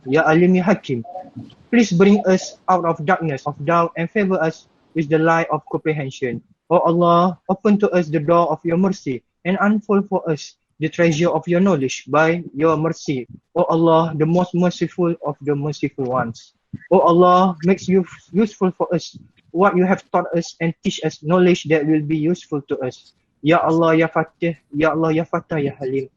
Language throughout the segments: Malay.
Ya Alim Ya Hakim. Please bring us out of darkness of doubt and favor us with the light of comprehension. O Allah, open to us the door of your mercy and unfold for us the treasure of your knowledge by your mercy. O Allah, the most merciful of the merciful ones. O Allah, make you useful for us what you have taught us and teach us knowledge that will be useful to us. Ya Allah, Ya Fatih, Ya Allah, Ya Fatah, Ya Halim.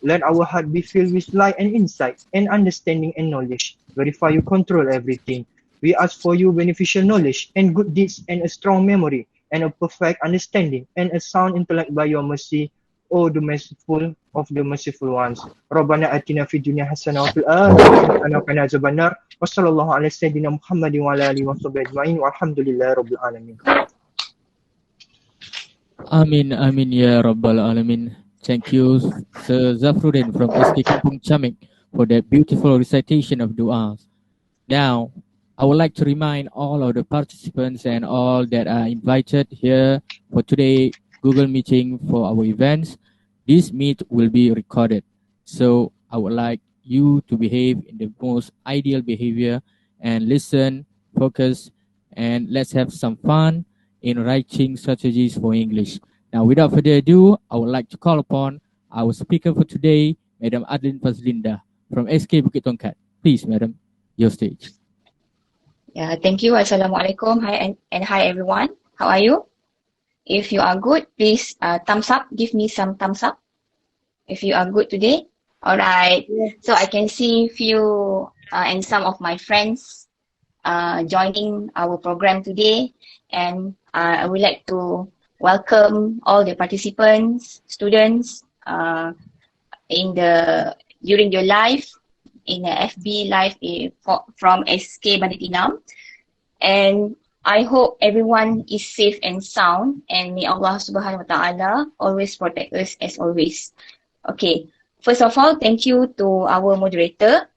Let our heart be filled with light and insight and understanding and knowledge. Verify you control everything. We ask for you beneficial knowledge and good deeds and a strong memory and a perfect understanding and a sound intellect by your mercy, O the merciful of the merciful ones. Rabbana atina fid dunya hasanah wa fil akhirati hasanah wa qina azabannar. Wa sallallahu ala sayyidina Muhammadin wa ala alihi wa sahbihi ajma'in walhamdulillahi rabbil alamin. Amin, amin ya rabbal alamin. Thank you, Sir Zafruddin from SK Kampung Chamek for that beautiful recitation of du'as. Now, I would like to remind all of the participants and all that are invited here for today Google meeting for our events. This meet will be recorded. So I would like you to behave in the most ideal behavior and listen, focus, and let's have some fun in writing strategies for English. Now, without further ado, I would like to call upon our speaker for today, Madam Adlin Fazlinda from SK Bukit Tongkat. Please, Madam, your stage. Yeah, thank you. Assalamualaikum. Hi and hi everyone. How are you? If you are good, please thumbs up. Give me some thumbs up. If you are good today. All right. Yeah. So I can see few and some of my friends joining our program today, and I would like to welcome all the participants, students during your live in the FB live from SK Bandar Tinam. And I hope everyone is safe and sound, and may Allah subhanahu wa ta'ala always protect us as always. Okay, first of all, thank you to our moderator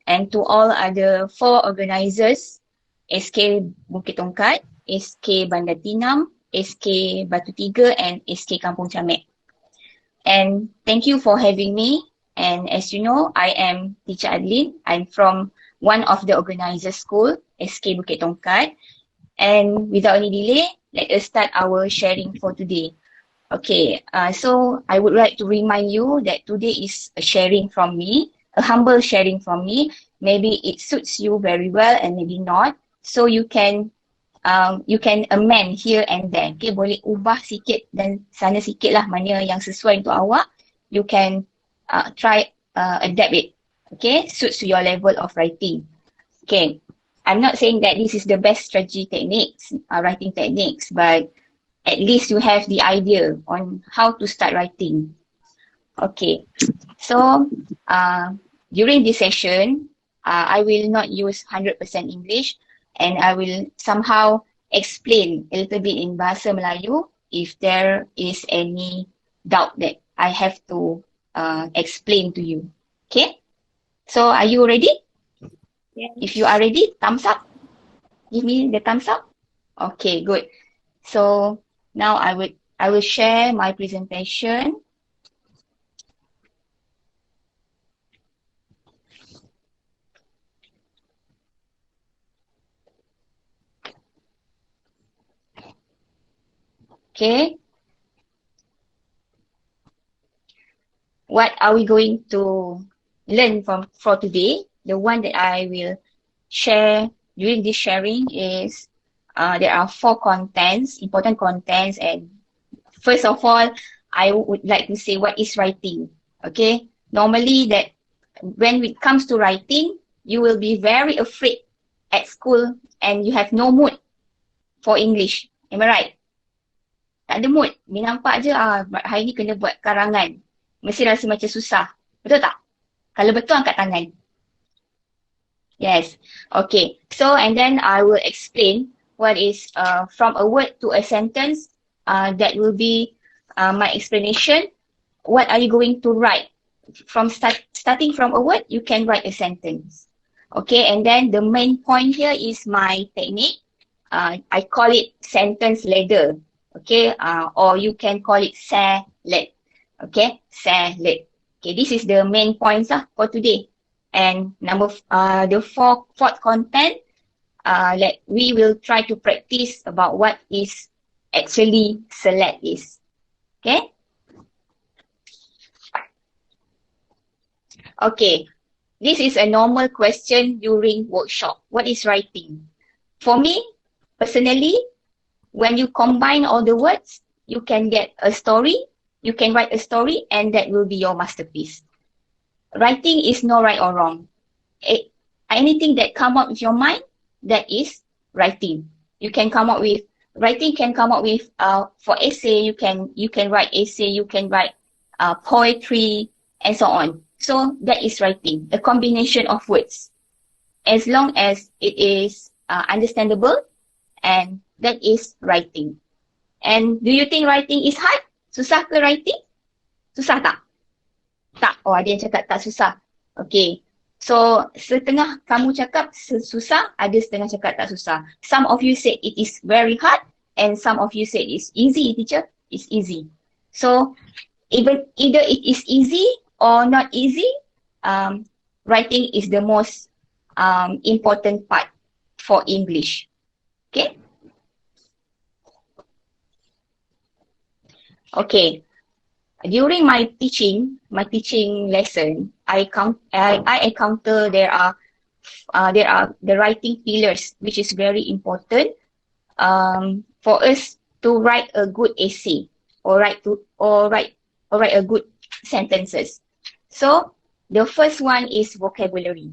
and to all other 4 organizers, SK Bukit Tongkat, SK Bandar Tinam, SK Batu Tiga, and SK Kampung Chamek. And thank you for having me. And as you know, I am Teacher Adlin. I'm from one of the organizer school, SK Bukit Tongkat. And without any delay, let us start our sharing for today. Okay, so I would like to remind you that today is a sharing from me, a humble sharing from me. Maybe it suits you very well and maybe not. So you can amend here and there. Okay, boleh ubah sikit dan sana sikit lah mana yang sesuai untuk awak. You can try adapt it. Okay, suits to your level of writing. Okay, I'm not saying that this is the best strategy techniques, writing techniques, but at least you have the idea on how to start writing. Okay, so during this session, I will not use 100% English, and I will somehow explain a little bit in Bahasa Melayu if there is any doubt that I have to explain to you. Okay, so are you ready? Yeah. If you are ready, thumbs up. Give me the thumbs up. Okay, good. So now I will share my presentation. Okay. What are we going to learn for today? The one that I will share during this sharing is there are 4 contents, important contents. And first of all, I would like to say what is writing. Okay, normally that when it comes to writing, you will be very afraid at school and you have no mood for English. Am I right? Tak ada mood. Bila nampak je, hari ni kena buat karangan. Mesti rasa macam susah. Betul tak? Kalau betul, angkat tangan. Yes. Okay. So, and then I will explain what is from a word to a sentence. That will be my explanation. What are you going to write? Starting from a word, you can write a sentence. Okay. And then the main point here is my technique. I call it sentence ladder. Okay. Or you can call it salad. Okay. Salad. Okay. This is the main points for today. And the fourth content, we will try to practice about what is actually select is. Okay? Okay. This is a normal question during workshop. What is writing? For me, personally, when you combine all the words, you can get a story. You can write a story and that will be your masterpiece. Writing is no right or wrong. Anything that come up with your mind, that is writing. You can come up with, writing can come up with, for essay, you can write essay, you can write poetry, and so on. So that is writing, a combination of words. As long as it is understandable, and that is writing. And do you think writing is hard? Susah ke writing? Susah tak? Tak. Oh, ada yang cakap tak susah. Okay. So, setengah kamu cakap susah, ada setengah cakap tak susah. Some of you said it is very hard and some of you said it's easy, teacher. It's easy. So, either it is easy or not easy, writing is the most important part for English. Okay? Okay. During my teaching lesson, I encounter there are the writing pillars, which is very important for us to write a good essay or write a good sentences. So the first one is vocabulary.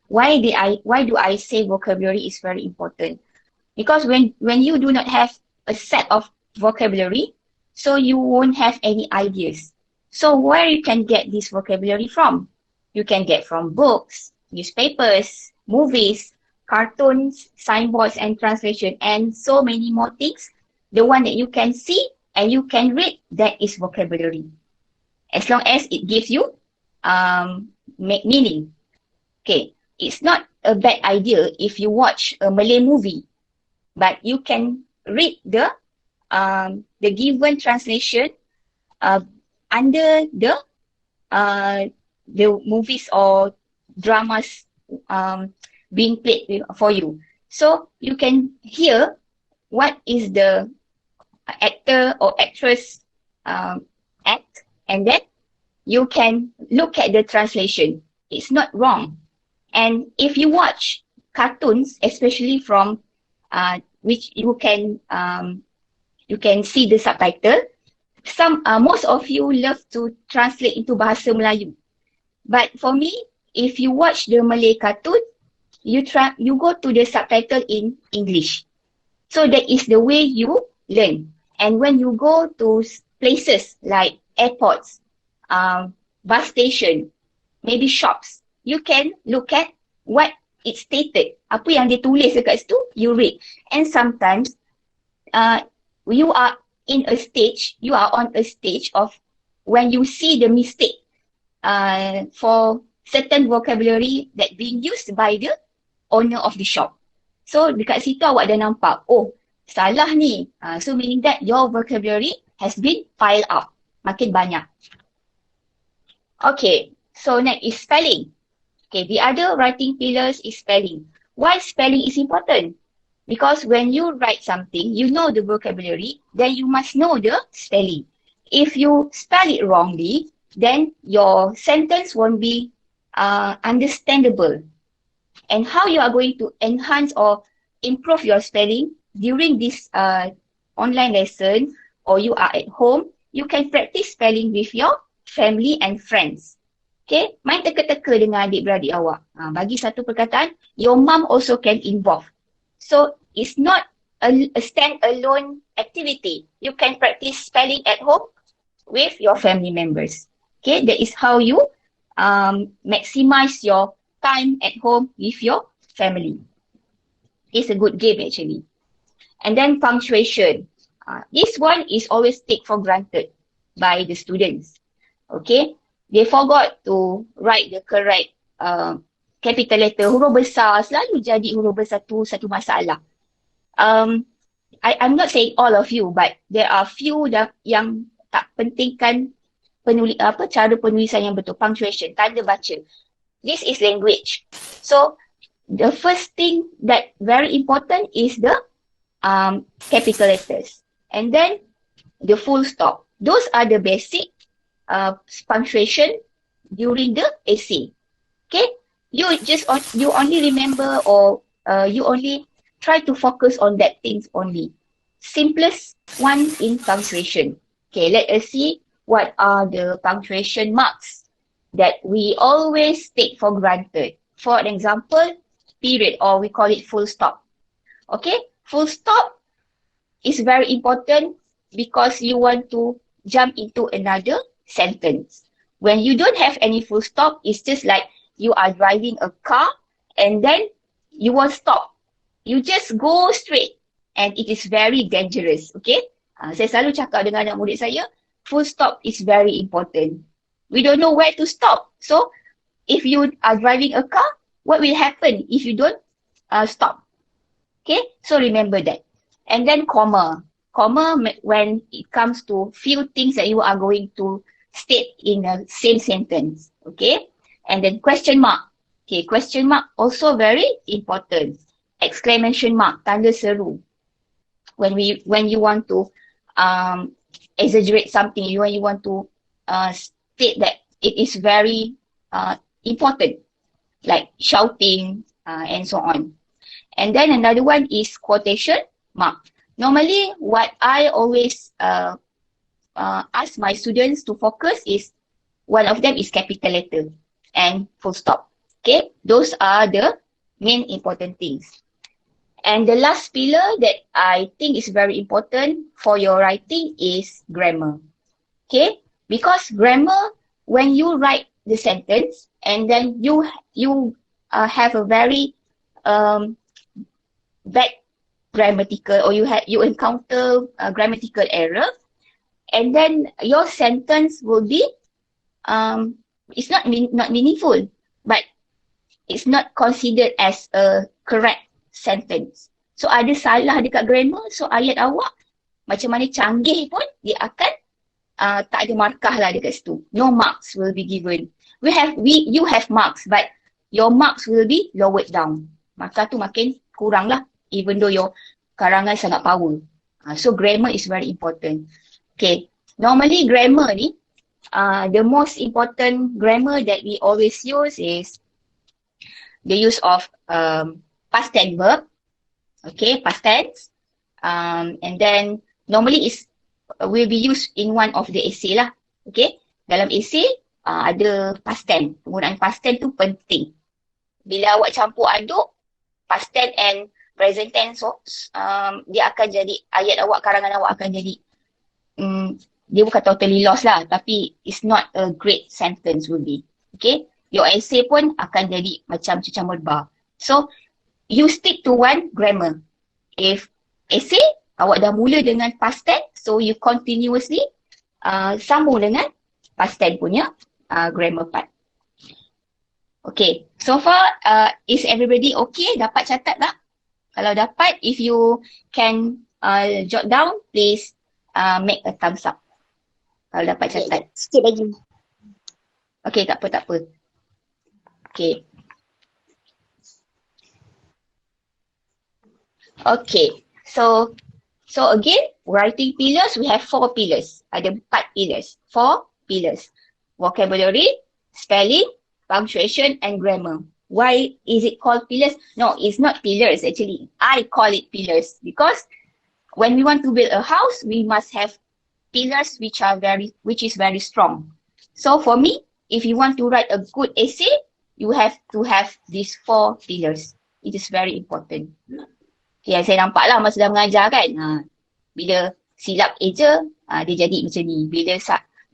Why do I say vocabulary is very important? Because when you do not have a set of vocabulary, so you won't have any ideas. So where you can get this vocabulary from? You can get from books, newspapers, movies, cartoons, signboards and translation, and so many more things. The one that you can see and you can read, that is vocabulary. As long as it gives you meaning. Okay, it's not a bad idea if you watch a Malay movie, but you can read the given translation under the movies or dramas being played for you. So you can hear what is the actor or actress act, and then you can look at the translation. It's not wrong. And if you watch cartoons, especially from which you can see the subtitle. Most of you love to translate into Bahasa Melayu. But for me, if you watch the Malay cartoon, you go to the subtitle in English. So that is the way you learn. And when you go to places like airports, bus station, maybe shops, you can look at what it stated. Apa yang dia tulis dekat situ, you read. And sometimes, you are on a stage of when you see the mistake for certain vocabulary that being used by the owner of the shop. So dekat situ awak dah nampak, oh salah ni. So meaning that your vocabulary has been piled up. Makin banyak. Okay, so next is spelling. Okay, the other writing pillars is spelling. Why spelling is important? Because when you write something, you know the vocabulary, then you must know the spelling. If you spell it wrongly, then your sentence won't be understandable. And how you are going to enhance or improve your spelling during this online lesson, or you are at home, you can practice spelling with your family and friends. Okay, main teka-teka dengan adik-beradik awak. Bagi satu perkataan, your mom also can involve. So it's not a stand-alone activity. You can practice spelling at home with your family members. Okay, that is how you maximize your time at home with your family. It's a good game actually. And then punctuation. This one is always taken for granted by the students. Okay, they forgot to write the correct capital letter. Huruf besar selalu jadi huruf besar tu satu masalah. I'm not saying all of you, but there are few yang tak pentingkan cara penulisan yang betul, punctuation, tanda baca. This is language. So the first thing that very important is the capital letters. And then the full stop. Those are the basic punctuation during the essay. Okay? You only remember or you only try to focus on that things only. Simplest one in punctuation. Okay, let us see what are the punctuation marks that we always take for granted. For example, period, or we call it full stop. Okay, full stop is very important because you want to jump into another sentence. When you don't have any full stop, it's just like you are driving a car and then you won't stop. You just go straight and it is very dangerous. Okay? Saya selalu cakap dengan anak murid saya, full stop is very important. We don't know where to stop. So, if you are driving a car, what will happen if you don't stop? Okay? So, remember that. And then comma. Comma when it comes to few things that you are going to state in the same sentence. Okay? And then question mark. Okay, question mark also very important. Exclamation mark, tanda seru. When you want to exaggerate something, when you want to state that it is very important, like shouting and so on. And then another one is quotation mark. Normally, what I always ask my students to focus is, one of them is capital letter and full stop. Okay, those are the main important things. And the last pillar that I think is very important for your writing is grammar. Okay, because grammar, when you write the sentence and then you have a very bad grammatical, or you encounter a grammatical error, and then your sentence will be it's not meaningful, but it's not considered as a correct sentence. So ada salah dekat grammar, so ayat awak macam mana canggih pun dia akan tak ada markah lah dekat situ. No marks will be given. You have marks, but your marks will be lowered down. Markah tu makin kurang lah, even though your karangan sangat power. So grammar is very important. Okay, normally grammar ni, the most important grammar that we always use is the use of past tense verb. Okay, past tense. And then normally will be used in one of the essay lah. Okay, dalam essay ada past tense. Penggunaan past tense tu penting. Bila awak campur aduk past tense and present tense, so dia akan jadi, ayat awak, karangan awak akan jadi dia bukan totally lost lah, tapi it's not a great sentence will be. Okay, your essay pun akan jadi macam cecah merba. So you stick to one grammar. If essay awak dah mula dengan past tense, so you continuously sambung dengan past tense punya grammar part. Okay, so far is everybody okay? Dapat catat tak? Kalau dapat, if you can jot down, please make a thumbs up. Kalau dapat catat. Sikit lagi. Okay, tak apa. Okay. Okay, so again, writing pillars, we have 4 pillars. Ada 4 pillars. 4 pillars. Vocabulary, spelling, punctuation, and grammar. Why is it called pillars? No, it's not pillars actually. I call it pillars because when we want to build a house, we must have pillars which is very strong. So for me, if you want to write a good essay, you have to have these 4 pillars. It is very important. Okay, saya nampak lah masa dah mengajar kan. Bila silap eja, dia jadi macam ni. Bila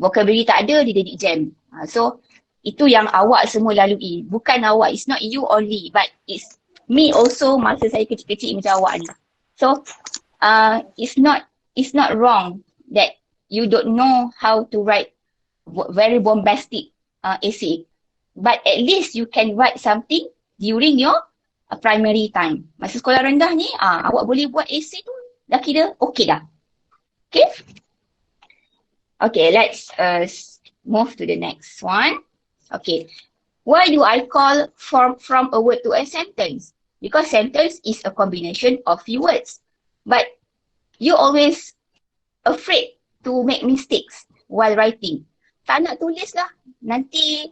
vocabulary tak ada, dia jadi jam. So, itu yang awak semua lalui. Bukan awak, it's not you only, but it's me also masa saya kecil-kecil macam awak ni. So, it's not wrong that you don't know how to write very bombastic essay. But at least you can write something during your primary time. Masa sekolah rendah ni, awak boleh buat essay tu, dah kira okay dah. Okay? Okay, let's move to the next one. Okay. Why do I call from a word to a sentence? Because sentence is a combination of few words. But you always afraid to make mistakes while writing. Tak nak tulis lah. Nanti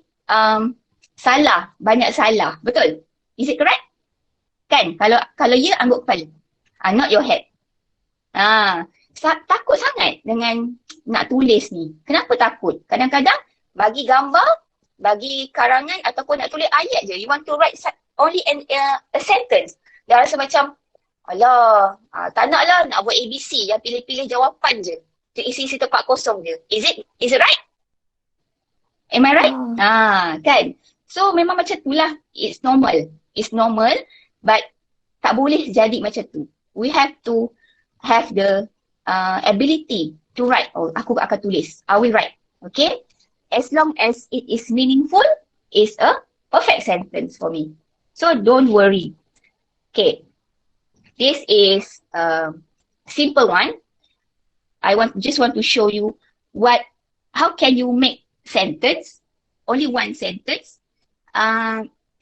salah, banyak salah. Betul? Is it correct? Kan? Kalau ya, angguk kepala. Not your head. Takut sangat dengan nak tulis ni. Kenapa takut? Kadang-kadang bagi gambar, bagi karangan ataupun nak tulis ayat je. You want to write only a sentence. Dah rasa macam, alah, tak nak lah nak buat ABC yang pilih-pilih jawapan je. Tu isi-isi tempat kosong je. Is it right? Am I right? Kan? So memang macam tu lah. It's normal. It's normal, but tak boleh jadi macam tu. We have to have the ability to write. Oh, aku akan tulis. I will write. Okay? As long as it is meaningful, it's a perfect sentence for me. So don't worry. Okay. This is a simple one. I just want to show you how can you make sentence, only one sentence,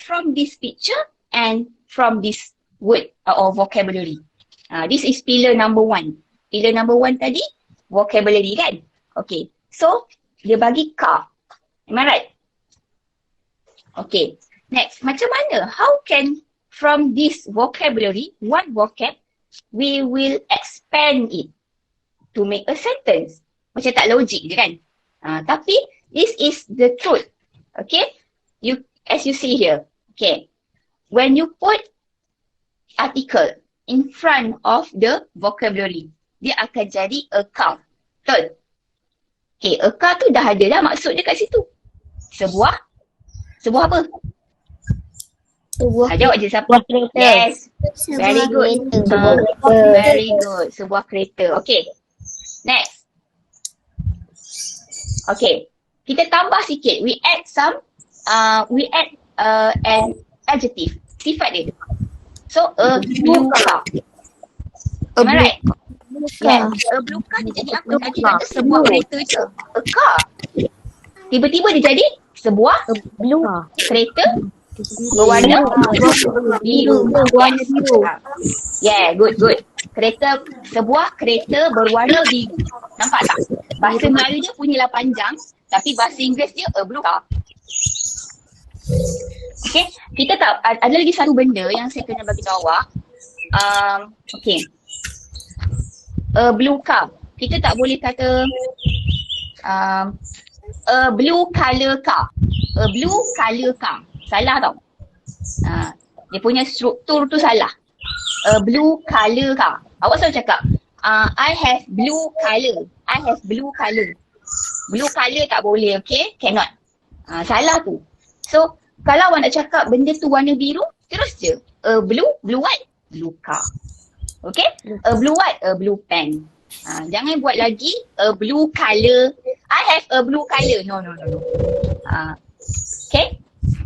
from this picture and from this word or vocabulary. This is pillar number 1. Pillar number 1 tadi, vocabulary kan? Okay. So, dia bagi car. Am I right? Okay. Next, macam mana? How can from this vocabulary, one vocab, we will expand it to make a sentence? Macam tak logik je kan? Tapi, this is the truth. Okay? As you see here. Okay. When you put article in front of the vocabulary, dia akan jadi a car. Betul? Okay, a car tu dah ada dah maksud dia kat situ. Sebuah apa? Jawab je siapa? Yes. Very good. Very good. Sebuah kereta. Okay. Next. Okay. Kita tambah sikit. We add an adjective. Sifat dia. So, a blue car. Am I right? Yes. A blue car dia jadi apa? Tadi kata sebuah kereta je. A car. Tiba-tiba dia jadi sebuah blue kereta berwarna biru. Berwarna biru. Yeah, good. Sebuah kereta berwarna biru. Nampak tak? Bahasa Melayu dia punya lah panjang, tapi bahasa Inggeris dia a blue car. Okay, kita tak, ada lagi satu benda yang saya kena bagi tahu awak. Okay. A blue car. Kita tak boleh kata a blue colour car. A blue colour car. Salah tau. Dia punya struktur tu salah. A blue colour car. Awak selalu cakap, I have blue colour. I have blue colour. Blue colour tak boleh, okay? Cannot. Salah tu. So, kalau awak nak cakap benda tu warna biru, terus je. A blue what? Blue car. Okay? A blue what? A blue pen. Jangan buat lagi a blue colour. I have a blue colour. No. Okay?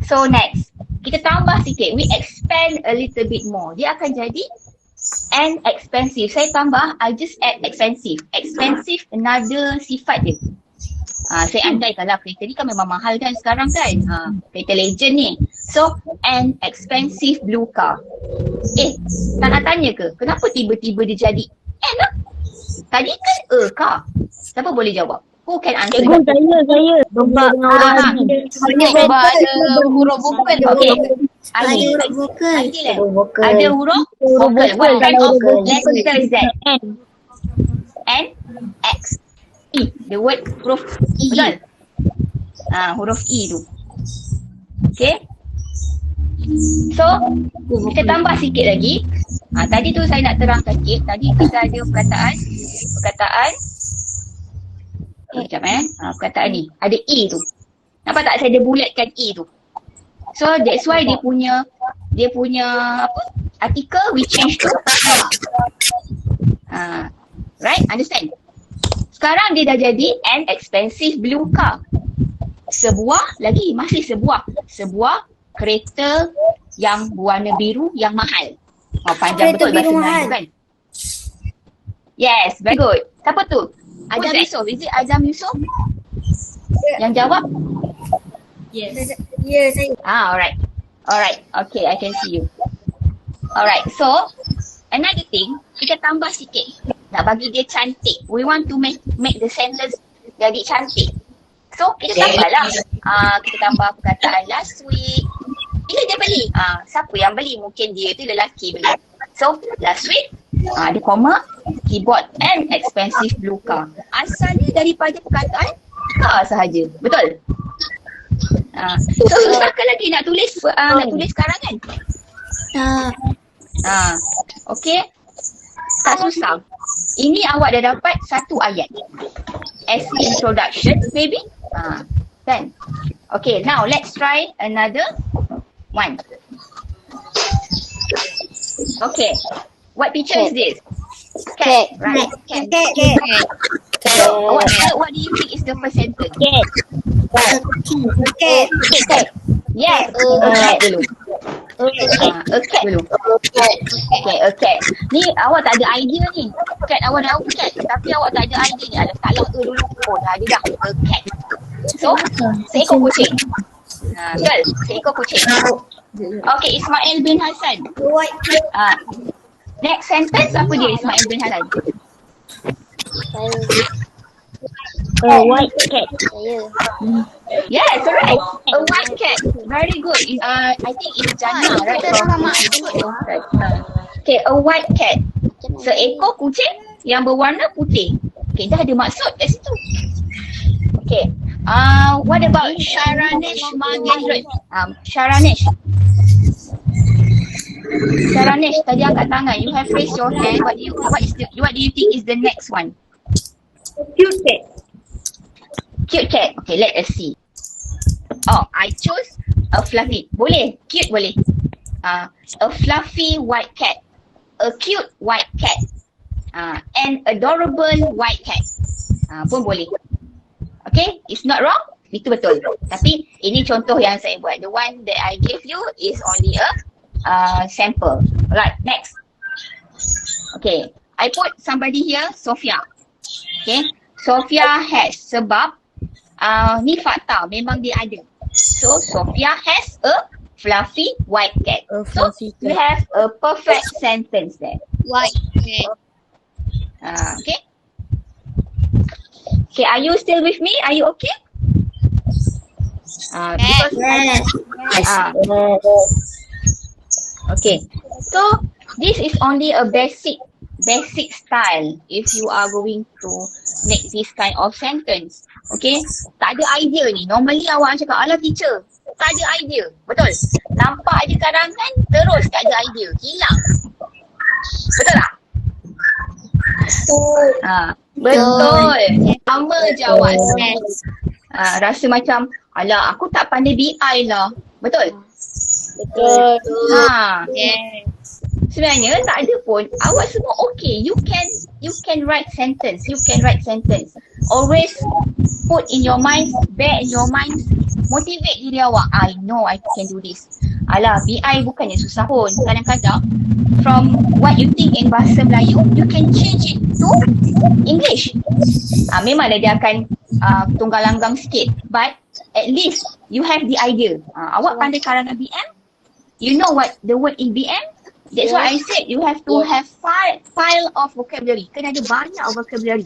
So next. Kita tambah sikit. We expand a little bit more. Dia akan jadi and expensive. Saya tambah, I just add expensive. Expensive another sifat dia. Saya andai kalau kereta ni kan memang mahal kan sekarang kan. Kereta legend ni. So, an expensive blue car. Tak nak tanya ke? Kenapa tiba-tiba dia jadi an lah? Tadi kan a car. Siapa boleh jawab? Who can answer? Saya. Sebab ada huruf vokal. Okay. Ada huruf vokal. What kind of letter is that? N, X, E. The word huruf E. Betul? Huruf E tu. Okay. So, kita tambah sikit lagi. Tadi tu saya nak terangkan sikit. Tadi kita ada perkataan perkataan ni. Ada E tu. Nampak tak saya ada bulatkan E tu. So that's why dia punya apa? Article we change to right? Understand? Sekarang dia dah jadi an expensive blue car. Masih sebuah kereta yang berwarna biru yang mahal. Panjang kereta betul bahasa Melayu kan? Yes, very good. Siapa tu? Azam Yusof. Is it Azam Yusof? Yang jawab? Yes. Ya, saya. Alright. Alright. Okay, I can see you. Alright. So, another thing, kita tambah sikit. Nak bagi dia cantik. We want to make the sentence jadi cantik. So, kita tambahlah. Kita tambah perkataan last week. Bila dia beli? Siapa yang beli? Mungkin dia tu lelaki beli. So, last week, ada koma, he bought an expensive blue car. Asalnya daripada perkataan car sahaja. Betul? So, susah ke lagi nak tulis karangan? Okay. Tak susah. Ini awak dah dapat satu ayat. As introduction, maybe? Kan? Okay, now let's try another one. Okay. What picture is this? Cat. Right. Cat. What do you think is the first sentence? Cat. Yes. A cat dulu. A cat dulu. Okay, a cat. Ni awak tak ada idea ni. Cat awak dah cat. Tapi awak tak ada idea ni. Ada salah ke dulu. Oh, dah ada dah. A cat. So, seekor kucing. Betul? Seekor kucing. Okay, Ismail bin Hassan. White cat. Next sentence apa dia Ismail bin Hassan? White cat. Yes, correct. A white cat. Very good. I think it's Jannah, right? Okay, a white cat. Seekor kucing yang berwarna putih. Okay, dah ada maksud kat situ. Okay. What about Sharanesh Magendran? Sharanesh, tadi angkat tangan. You have raised your hand. What do you think is the next one? Cute cat. Cute cat. Okay, let us see. Oh, I chose a fluffy. Boleh. Cute boleh. A fluffy white cat. A cute white cat. An adorable white cat. Pun boleh. Okay, it's not wrong. Itu betul. Tapi ini contoh yang saya buat. The one that I gave you is only a sample. Right, next. Okay, I put somebody here, Sophia. Okay, Sophia has sebab ni fakta, memang dia ada. So, Sophia has a fluffy white cat. So, you have a perfect sentence there. White cat. Okay. Okay, are you still with me? Are you okay? Because okay. So, this is only a basic style if you are going to make this kind of sentence. Okay, tak ada idea ni. Normally awak cakap, alah teacher, tak ada idea. Betul? Nampak ada karangan, terus tak ada idea. Hilang. Betul tak? Betul. Sama je awak. Rasa macam, alah aku tak pandai BI lah. Betul? Betul. Yes. Sebenarnya tak ada pun. Awak semua okay. You can write sentence. Always put in your mind, bear in your mind, motivate diri awak. I know I can do this. Alah, BI bukannya susah pun. Kadang-kadang from what you think in bahasa Melayu, you can change it to English. Memanglah dia akan tunggal langgang sikit. But at least you have the idea. Awak pandai karangan BM? You know what the word in BM? That's why I said you have to have file of vocabulary. Kena ada banyak vocabulary.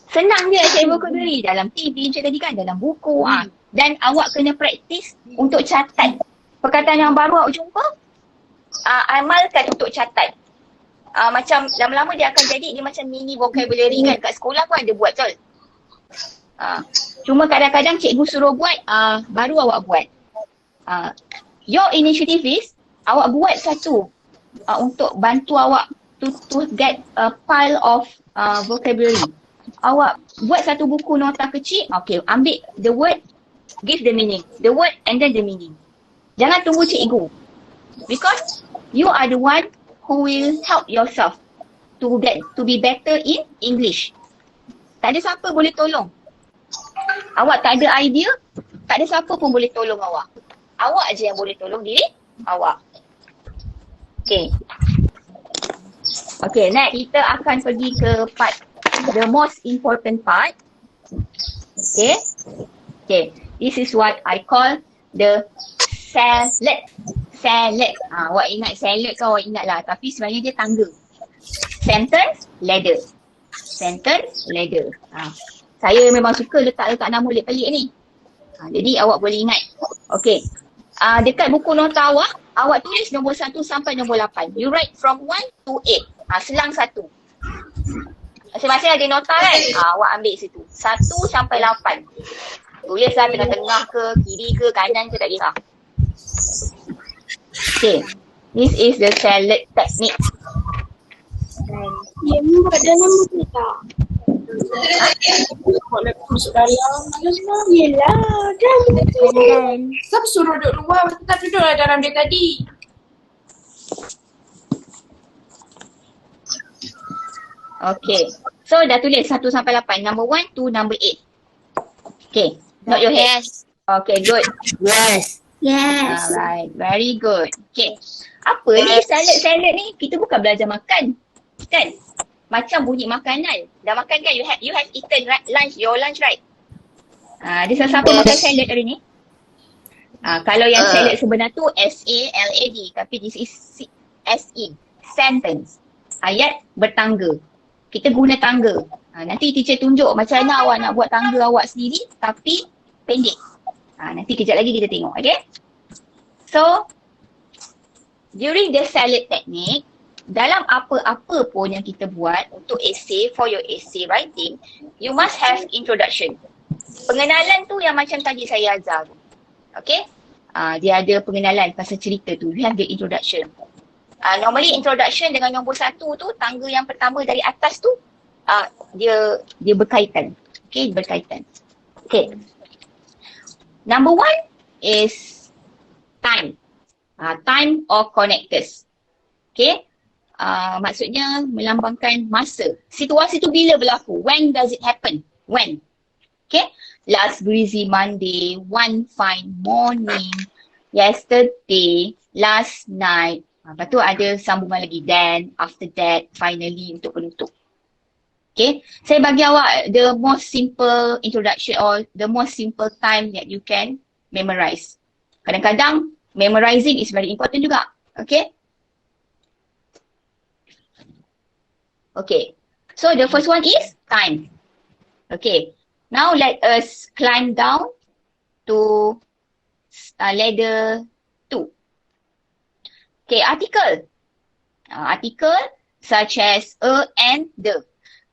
Senang je cari vocabulary dalam TV macam tadi kan, dalam buku. Dan awak kena praktis untuk catat. Perkataan yang baru awak jumpa, amalkan untuk catat. Macam lama-lama dia akan jadi dia macam mini vocabulary kan. Kat sekolah pun ada buat betul. Cuma kadang-kadang cikgu suruh buat, baru awak buat. Your initiative is awak buat satu untuk bantu awak to get a pile of vocabulary. Awak buat satu buku nota kecil, okay, ambil the word, give the meaning. The word and then the meaning. Jangan tunggu cikgu. Because you are the one who will help yourself to be better in English. Tak ada siapa boleh tolong. Awak tak ada idea, tak ada siapa pun boleh tolong awak. Awak je yang boleh tolong diri awak. Okay, next kita akan pergi ke part, the most important part. Okay. This is what I call the salad. Salad. Awak ingat salad ke awak ingat lah. Tapi sebenarnya dia tangga. Sentence, ladder. Sentence, ladder. Saya memang suka letak nama pelik-pelik ni. Jadi awak boleh ingat. Okay. Dekat buku nota awak tulis nombor 1 sampai nombor 8. You write from 1 to 8. Selang 1. Masing-masing ada nota kan? Awak ambil situ. 1 sampai 8. Tulislah tengah-tengah ke, kiri ke, kanan ke, tak kisah. Okay. This is the salad technique. Dia buat dalam buku tak? Masuk dalam. Yelah, kan. Siapa suruh duduk luar? Tetap duduklah dalam dia tadi. Okay. So dah tulis 1 sampai 8. Number 1 to number 8. Okay. Nod your head. Yes. Okay, good. Yes. Yes. Alright, very good. Okay. Apa ni salad ni? Kita bukan belajar makan. Kan? Macam bunyi makanan. Dah makan kan? You have eaten your lunch, right? Dia siapa makan salad hari ni? Kalau yang salad sebenar tu S-A-L-A-D. Tapi this is S-E. Sentence. Ayat bertangga. Kita guna tangga. Nanti teacher tunjuk macam mana awak nak buat tangga awak sendiri tapi pendek. Nanti kejap lagi kita tengok. Okay? So, during the salad technique, dalam apa-apa pun yang kita buat untuk essay, for your essay writing, you must have introduction. Pengenalan tu yang macam tadi saya ajar. Okay? Dia ada pengenalan pasal cerita tu. You have the introduction. Normally introduction dengan nombor 1 tu, tangga yang pertama dari atas tu, dia berkaitan. Okay, berkaitan. Okay. Number 1 is time. Time or connectors. Okay. Maksudnya melambangkan masa. Situasi tu bila berlaku? When does it happen? When? Okay. Last breezy Monday, one fine morning, yesterday, last night. Lepas tu ada sambungan lagi. Then, after that, finally untuk penutup. Okay. Saya bagi awak the most simple introduction or the most simple time that you can memorize. Kadang-kadang memorizing is very important juga. Okay. Okay. So the first one is time. Okay. Now let us climb down to ladder 2. Okay, article. Article such as a and the.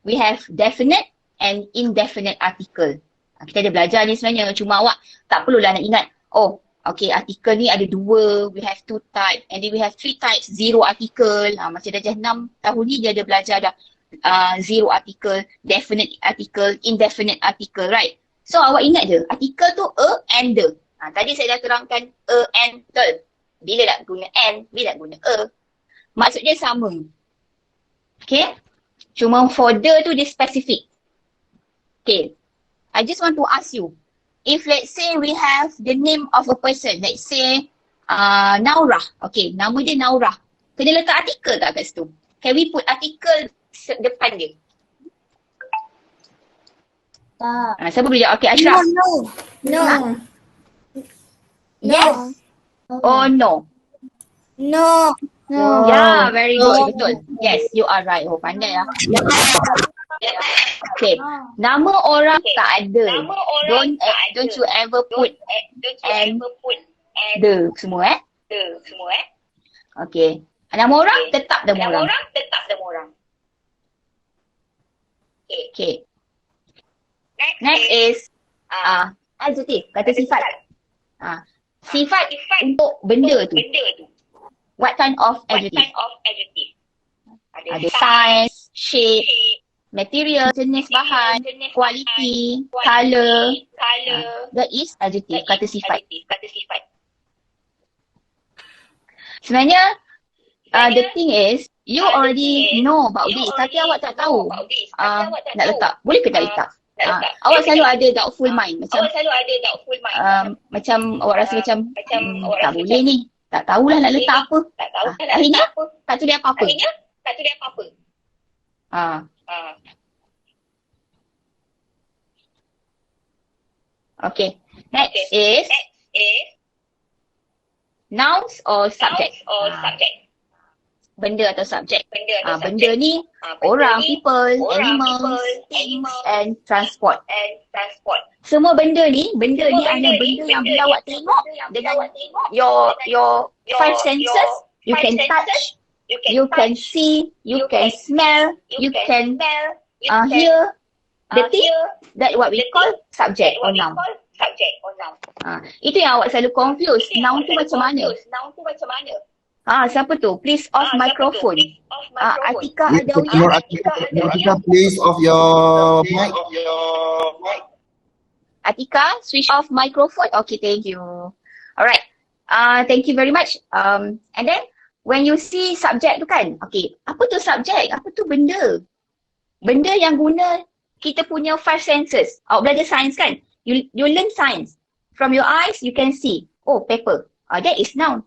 We have definite and indefinite article. Kita ada belajar ni sebenarnya. Cuma awak tak perlulah nak ingat. Oh, okay, artikel ni ada 2. We have 2 types. And then we have 3 types. 0 article. Macam darjah 6 tahun ni dia ada belajar dah. 0 article, definite article, indefinite article, right? So awak ingat je, artikel tu a and the. Tadi saya dah terangkan a and the. Bila nak guna and, bila nak guna a. Maksudnya sama. Okay? Cuma for the tu dia specific. Okay. I just want to ask you. If let's say we have the name of a person. Let's say Naurah. Okay, nama dia Naurah. Kena letak artikel tak kat situ? Can we put artikel depan dia? Tak. Siapa boleh jawab? Okay, Ashraf. No. Yes. Oh no. No. Yeah, very good. Betul. Yes, you are right. Oh, pandai lah. Okay. Nama orang tak ada. Don't you ever put and the semua Okay. Nama orang tetap nama orang. Okay. Next is adjective, kata sifat. Sifat untuk benda tu. What kind of adjective? Ada size, shape, material, jenis bahan, quality, color. That is adjective, kata sifat. Sebenarnya, the thing is, you already know about this, tapi awak tak tahu nak letak. Boleh ke tak letak? Awak selalu ada doubtful mind. Macam awak rasa macam tak boleh ni. Tak tahulah nak letak apa. Akhirnya tak tulis apa-apa. Okay. Next is nouns or subject. Benda atau subjek. Benda ni orang, people, animals, things and transport. Semua benda ni hanya benda yang bila awak tengok dengan your five senses, you can touch, you can see, you can smell, you can hear the thing, that what we call subject or noun. Itu yang awak selalu confuse. Noun tu macam mana? Siapa tu? Please off microphone. Atika Adawiyah. Atika, please off your mic. Atika, switch off microphone. Okay, thank you. Alright. Thank you very much. And then, when you see subject tu kan, okay, apa tu subject? Apa tu benda? Benda yang guna kita punya five senses. Awak belajar science kan? You learn science. From your eyes, you can see. Oh, paper. That is noun.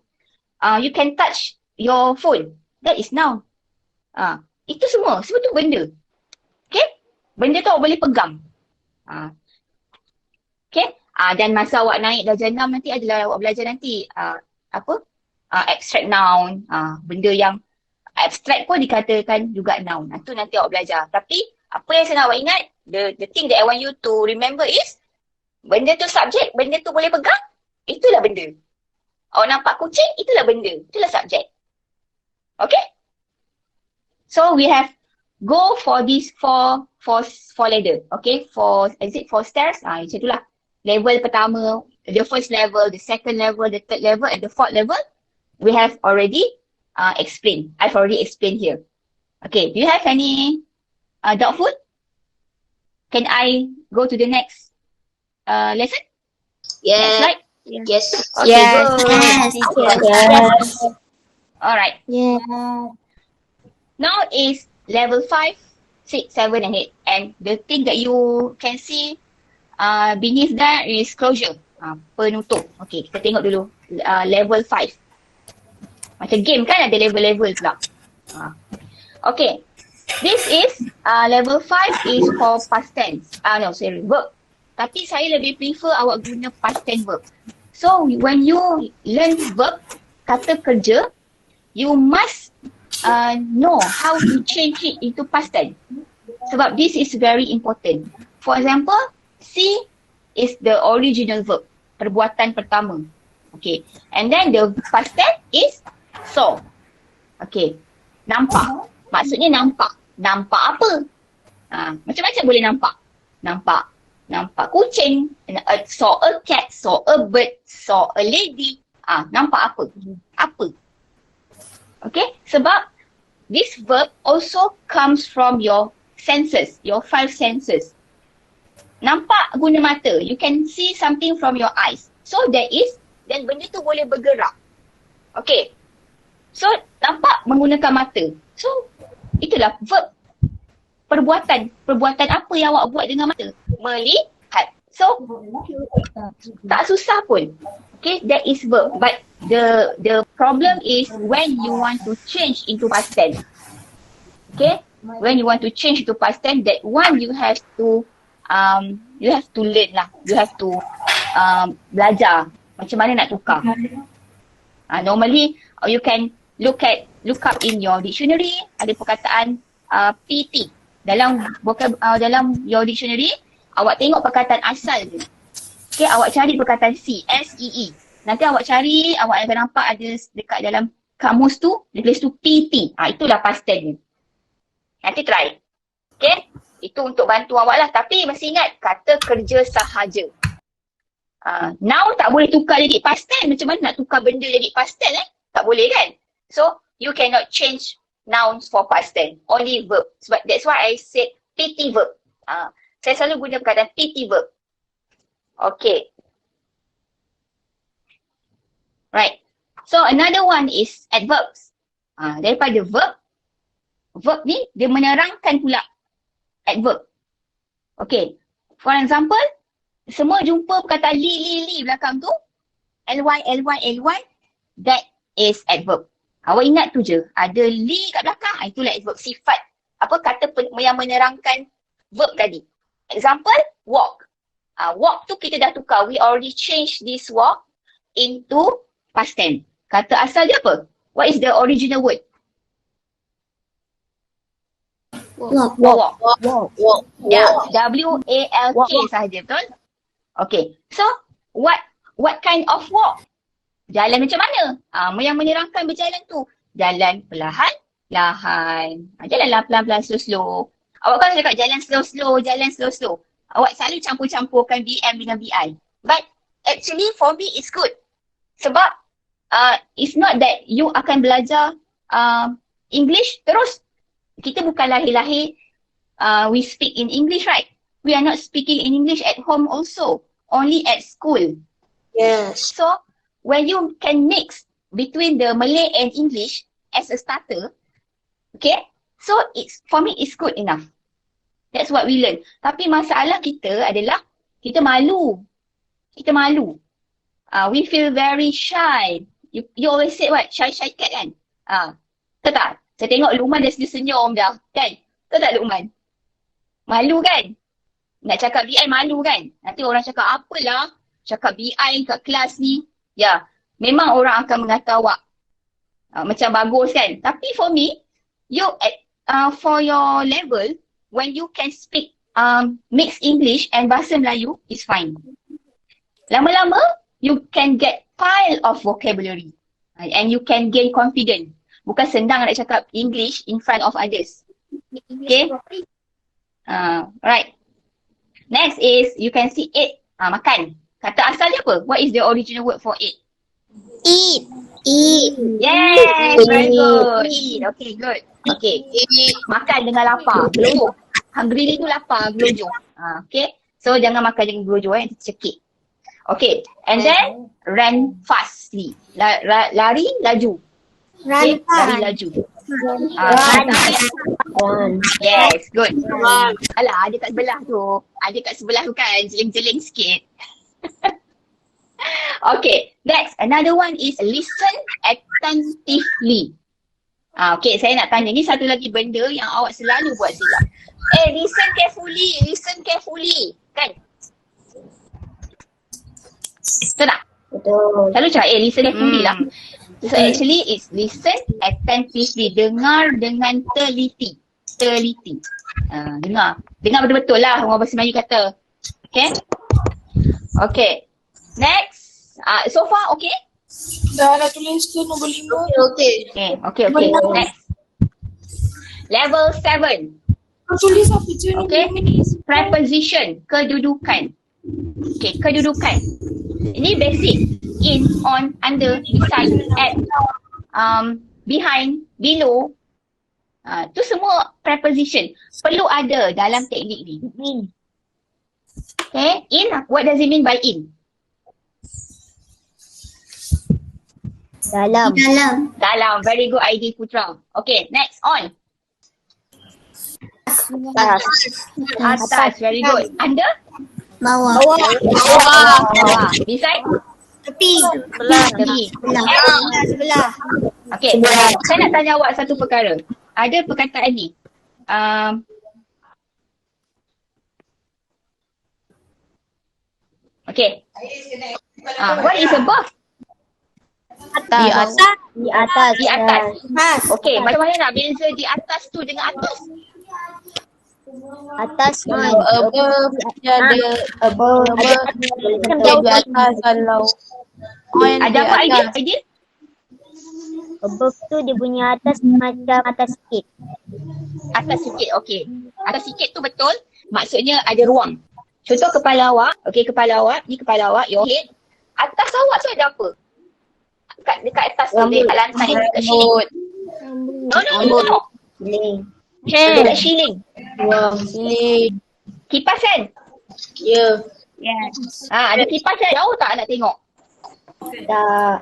You can touch your phone. That is noun. Itu semua tu benda. Okay? Benda tu awak boleh pegang. Okay? Dan masa awak naik darjah 6 nanti adalah awak belajar nanti abstract noun. Benda yang abstract pun dikatakan juga noun. Itu nanti awak belajar. Tapi apa yang saya nak awak ingat, the thing that I want you to remember is benda tu subjek, benda tu boleh pegang, itulah benda. Awak nampak kucing, itulah benda. Itulah subjek. Okay? So we have go for this four ladder. Okay? Is it 4 stairs? Macam itulah. Level pertama, the first level, the second level, the third level and the fourth level, we have already explained. I've already explained here. Okay, do you have any doubtful? Can I go to the next lesson? Yeah. Next slide? Yes. Okay, good. Yes. Alright. Yeah. Now is level 5, 6, 7 and 8. And the thing that you can see beneath that is closure. Penutup. Okay, kita tengok dulu. Level 5. Macam game kan ada level-level pula. Okay. This is level 5 is for past tense. Verb. Tapi saya lebih prefer awak guna past tense verb. So when you learn verb, kata kerja, you must know how to change it into past tense. Sebab this is very important. For example, see is the original verb, perbuatan pertama. Okay. And then the past tense is saw. Okay. Nampak. Maksudnya nampak. Nampak apa? Macam-macam boleh nampak. Nampak kucing, saw a cat, saw a bird, saw a lady. Nampak apa? Apa? Okay? Sebab this verb also comes from your senses, your 5 senses. Nampak guna mata. You can see something from your eyes. So then benda tu boleh bergerak. Okay. So nampak menggunakan mata. So itulah verb. Perbuatan apa yang awak buat dengan mata? Melihat. So, tak susah pun. Okay, that is verb. But the problem is when you want to change into past tense. Okay, when you want to change into past tense, that one you have to learn lah. You have to belajar macam mana nak tukar. Normally, you can look up in your dictionary, ada perkataan PT. Dalam your dictionary, awak tengok perkataan asal je. Okay, awak cari perkataan SEE. Nanti awak cari, awak akan nampak ada dekat dalam kamus tu, dia tulis tu PT. Itulah past tense ni. Nanti try. Okay, itu untuk bantu awak lah. Tapi mesti ingat, kata kerja sahaja. Now tak boleh tukar jadi past tense. Macam mana nak tukar benda jadi past tense Tak boleh kan? So, you cannot change nouns for past tense, only verb. Sebab that's why I said PT verb. Saya selalu guna perkataan PT verb. Okay. Right. So another one is adverbs. Daripada verb ni dia menerangkan pula adverb. Okay. For example, semua jumpa perkataan li belakang tu. ly, that is adverb. Awak ingat tu je. Ada li kat belakang, itulah adverb. Sifat, kata yang menerangkan verb tadi. Example, walk. Walk tu kita dah tukar. We already changed this walk into past tense. Kata asal dia apa? What is the original word? Walk. Yeah, W-A-L-K sahaja, betul? Okay, so what kind of walk? Jalan macam mana? Yang menerangkan berjalan tu. Jalan perlahan-lahan. Jalan pelan-pelan, slow-slow. Awak kan cakap jalan slow-slow. Awak selalu campur-campurkan BM dengan BI. But actually for me it's good. Sebab it's not that you akan belajar English terus. Kita bukan lahir-lahir we speak in English, right? We are not speaking in English at home also. Only at school. Yes. So when you can mix between the Malay and English as a starter, okay? So for me it's good enough. That's what we learn. Tapi masalah kita adalah kita malu. We feel very shy. You always say what? Shy cat kan? Tahu tak? Saya tengok Luqman dah senyum dah. Kan? Tahu tak Luqman? Malu kan? Nak cakap BI malu kan? Nanti orang cakap apalah. Cakap BI kat kelas ni. Ya. Memang orang akan mengata awak macam bagus kan? Tapi for me, for your level, when you can speak mixed English and bahasa Melayu, is fine. Lama-lama, you can get pile of vocabulary and you can gain confidence. Bukan senang nak cakap English in front of others. Okay? Right. Next is, you can see eat. Makan. Kata asal dia apa? What is the original word for eat? Eat. Yes, very good. Eat. Okay, good. Okay. Makan dengan lapar. Gelojoh. Hungry tu lapar, gelojoh. Okay. So, jangan makan dengan gelojoh cekik. Okay. And then, run fastly. Lari laju. Run lari laju. Yes, good. Alah, ada kat sebelah tu. Kan, jeling-jeling sikit. Okay, next. Another one is listen attentively. Okay, saya nak tanya. Ni satu lagi benda yang awak selalu buat silap. Listen carefully. Kan? Betul tak? Betul. Selalu cakap, listen carefully lah. So actually it's listen attentively. Dengar dengan teliti. Dengar betul-betul lah orang bahasa Melayu kata. Okay. Next. So far okay? Dah tulis ke nombor 5? Okay. Next. Level 7. Tulis apa je ni? Okay. Preposition. Kedudukan. Okay, kedudukan. Ini basic. In, on, under, beside, at, behind, below. Tu semua preposition. Perlu ada dalam teknik ni. Okay, in, what does it mean by in? Dalam, very good idea Putra. Okay, next, on. Atas, very good. Under? Bawah. Beside? Tepi. Sebelah. Okay, saya nak tanya awak satu perkara. Ada perkataan ni. Okay. What is above? Di atas. Okay, macam mana nak beza di atas tu dengan atas? Atas Above. Dia ada above. Dia di atas kalau. Ada apa idea? above tu dia punya atas macam atas sikit. Atas sikit, okey. Atas sikit tu betul. Maksudnya ada ruang. Contoh kepala awak, ni kepala awak, your head. Atas awak tu ada apa? Dekat atas tu, dekat lantai, dekat ceiling. No. Dekat ceiling. Ceiling. Kipas kan? Ya. Yes. Ada kipas kan? Jauh tak nak tengok? Tak.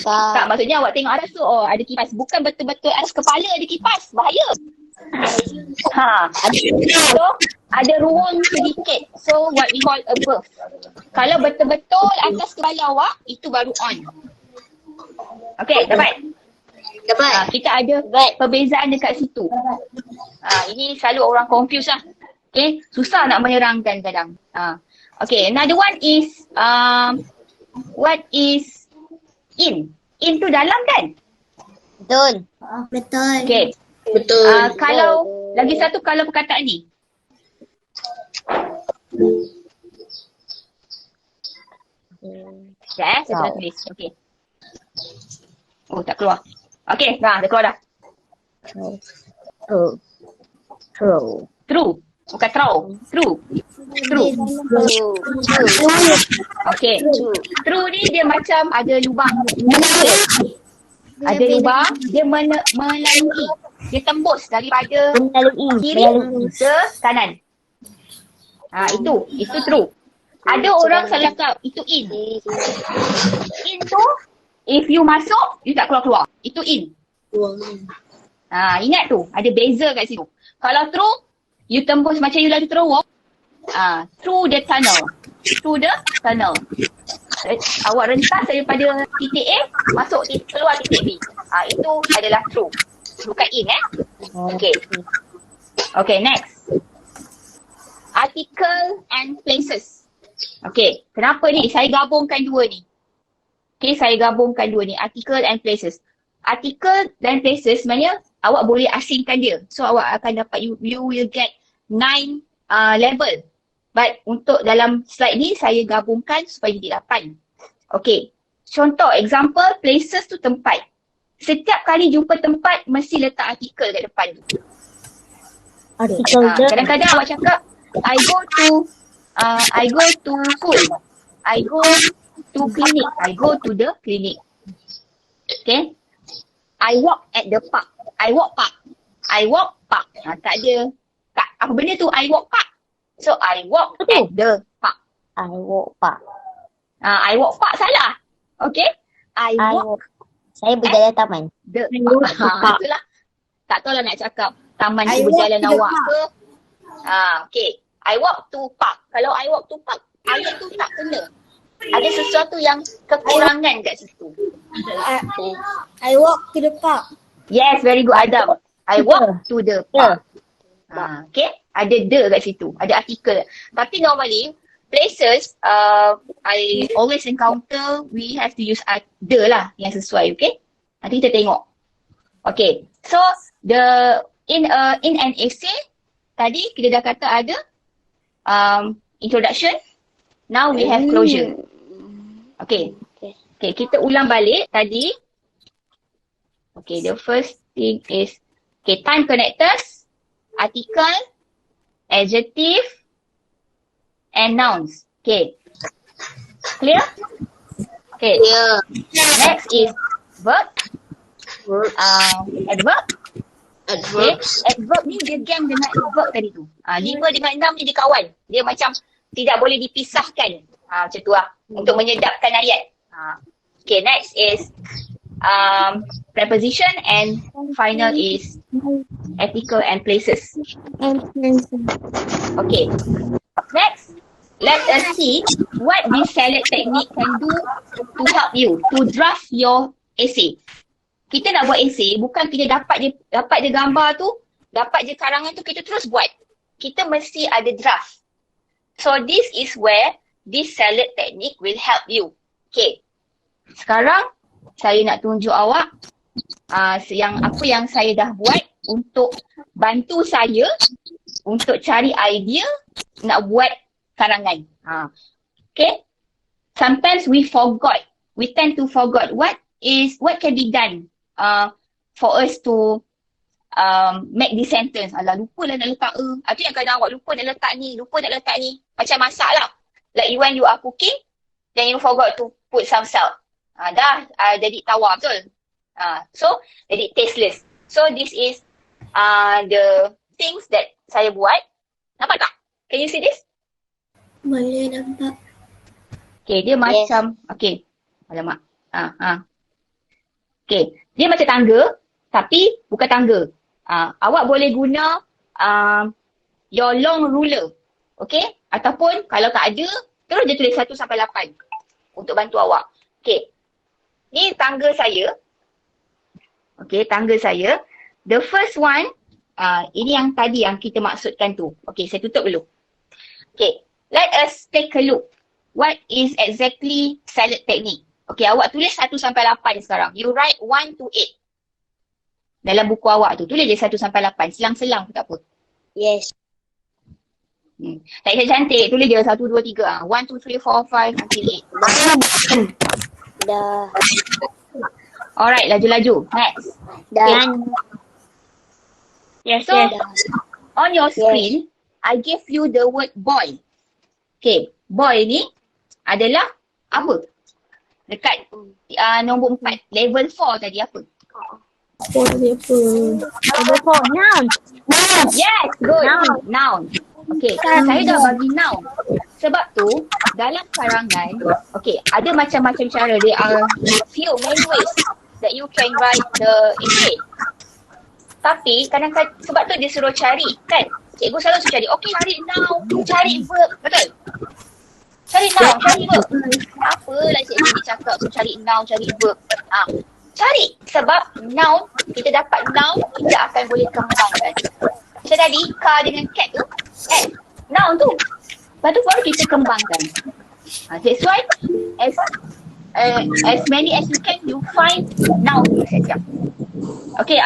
Tak, maksudnya awak tengok atas tu, ada kipas. Bukan betul-betul atas kepala ada kipas. Bahaya. So, ada ruang sedikit. So, what we call above. Kalau betul-betul atas kepala awak, itu baru on. Okay, dapat? Kita ada perbezaan dekat situ. Ini selalu orang confuse lah. Okay, susah nak menerangkan kadang. Okay, another one is what is in? In tu dalam kan? Betul. Betul. Okay. Betul. Kalau lagi satu kalau perkataan ni. Saya tengah tulis. Okay. Oh, tak keluar. Okay, dah keluar dah. True. True. True. Bukan true. True. True. Okay. True ni dia macam ada lubang. Ada lubang, dia melalui. Dia tembus daripada kiri ke kanan. Itu true. Ada orang salah cakap, itu in. In tu, if you masuk, you tak keluar-keluar. Itu in. Ingat tu, ada beza kat situ. Kalau true, you tembus macam you lalu terowong. Through the tunnel. Through the tunnel. Awak rentas daripada titik A, masuk keluar titik B. Itu adalah true. Bukan in Okay. Okay, next. Article and places. Okay, kenapa ni? Saya gabungkan dua ni. Okay, saya gabungkan dua ni. Article and places. Article dan places sebenarnya awak boleh asingkan dia. So awak akan dapat, you will get 9 level. But untuk dalam slide ni saya gabungkan supaya jadi 8. Okay. Contoh, example, places tu tempat. Setiap kali jumpa tempat, mesti letak artikel kat depan tu. Kadang-kadang awak cakap, I go to school. I go to clinic. I go to the clinic. Okay. I walk at the park. I walk park. I walk park. Tak ada. Apa benda tu? I walk park. So, I walk at the park. I walk park. I walk park salah. Okay. I walk. Saya berjalan taman. The park. Itulah. Tak tahu lah nak cakap taman tu berjalan awak ke. Okay. I walk to park. Kalau I walk to park, ayat tu tak kena. Ada sesuatu yang kekurangan kat situ. I walk to the park. Yes, very good Adam. I walk to the park. Okay. Ada the kat situ. Ada artikel. Tapi normally, places, I always encounter, we have to use the lah yang sesuai. Okay. Nanti kita tengok. Okay. So, in an essay, tadi kita dah kata ada introduction. Now we have closure. Okay. Okay, kita ulang balik tadi. Okay, the first thing is, okay, time connectors, article, adjective, and nouns. Okay. Clear? Okay. Yeah. Next is verb. Adverb. Adverbs. Okay. Adverb ni dia gang dengan adverb tadi tu. 5 dengan 6 ni dia kawan. Dia macam tidak boleh dipisahkan. Macam tu lah. Untuk menyedapkan ayat. Okay, next is preposition and final is article and places. Okay. Next, let us see what this salad technique can do to help you to draft your essay. Kita nak buat essay, bukan kita dapat je gambar tu, dapat je karangan tu, kita terus buat. Kita mesti ada draft. So this is where this salad technique will help you. Okay. Sekarang saya nak tunjuk awak apa yang saya dah buat untuk bantu saya untuk cari idea nak buat karangan. Okay. Sometimes we tend to forget what can be done for us to make this sentence. Alah, lupa lah nak letak Itu yang kadang awak lupa nak letak ni. Macam masak lah. Like when you are cooking, then you forgot to put some salt. Dah jadi tawar, betul? So, jadi tasteless. So, this is the things that saya buat. Nampak tak? Can you see this? Boleh nampak. Okay, dia macam, okay. Alamak. Okay, dia macam tangga, tapi bukan tangga. Awak boleh guna your long ruler. Okay? Ataupun kalau tak ada, terus dia tulis 1 sampai 8 untuk bantu awak. Okay. Ni tangga saya. Okay, tangga saya. The first one, Ini yang tadi yang kita maksudkan tu. Okay, saya tutup dulu. Okay, let us take a look. What is exactly salad technique? Okay, awak tulis 1 sampai 8 sekarang. You write 1 to 8. Dalam buku awak tu, tulis je 1 sampai 8. Selang-selang pun tak apa. Yes. Tak kisah cantik, tulis je 1, 2, 3. 1, 2, 3, 4, 5 until 8. Dah. Alright, laju-laju. Next. Dah. Yes, so on your screen, I give you the word boy. Okay, boy ni adalah apa? Dekat nombor 4, level 4 tadi apa? Number 4, noun. Yes, good. Noun. Okay, saya dah bagi noun. Sebab tu, dalam karangan, okay, ada macam-macam cara. There are few many ways that you can write the essay. Tapi kadang-kadang sebab tu dia suruh cari kan. Cikgu selalu suruh cari. Okay, cari noun, cari verb. Betul? Cari noun, cari verb. Apalah cikgu dia cakap suruh cari noun, cari verb. Cari. Sebab noun, kita dapat noun, kita akan boleh kembangkan. Macam tadi, car dengan cat tu. Noun tu. Lepas tu baru kita kembangkan. That's why, as many as you can, you find noun saja. Okay,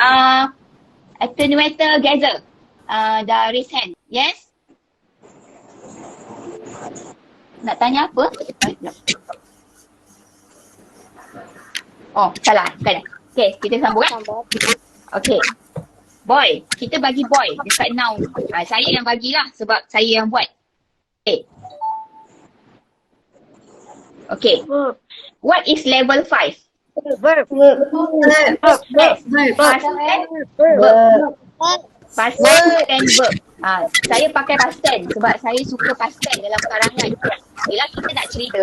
attenuator gather. Dah raise hand. Yes? Nak tanya apa? Oh, salah. Okay, kita sambung kan? Okay. Boy. Kita bagi boy dekat noun. Saya yang bagilah sebab saya yang buat. Okay. What is level 5? Verb. Past tense and verb. Saya pakai past tense sebab saya suka past tense dalam karangan. Bila kita nak cerita,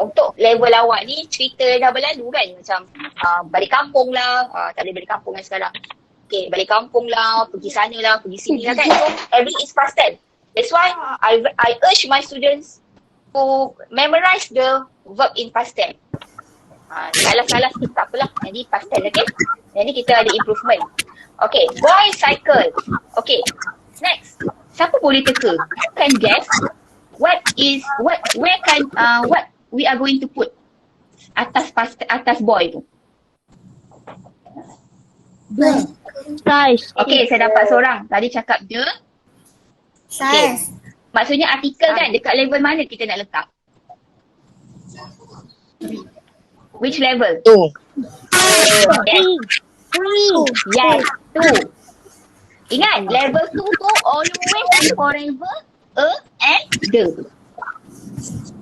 untuk level awak ni cerita dah berlalu kan. Macam balik kampung lah. Tak boleh balik kampung kan sekarang. Okay, balik kampung lah, pergi sana lah, pergi sini lah kan. So, everything is past tense. That's why I urge my students to memorize the verb in past tense. Salah-salah sikit tak apalah. Jadi past tense, okay? Jadi kita ada improvement. Okay, boy cycle. Okay, next. Siapa boleh teka? You can guess what we are going to put atas boy tu. Size. Okay, saya dapat seorang. Tadi cakap dia. Okay. Maksudnya artikel kan dekat level mana kita nak letak? Which level? 2. Yes, 2. Ingat, level 2 tu always forever, and the.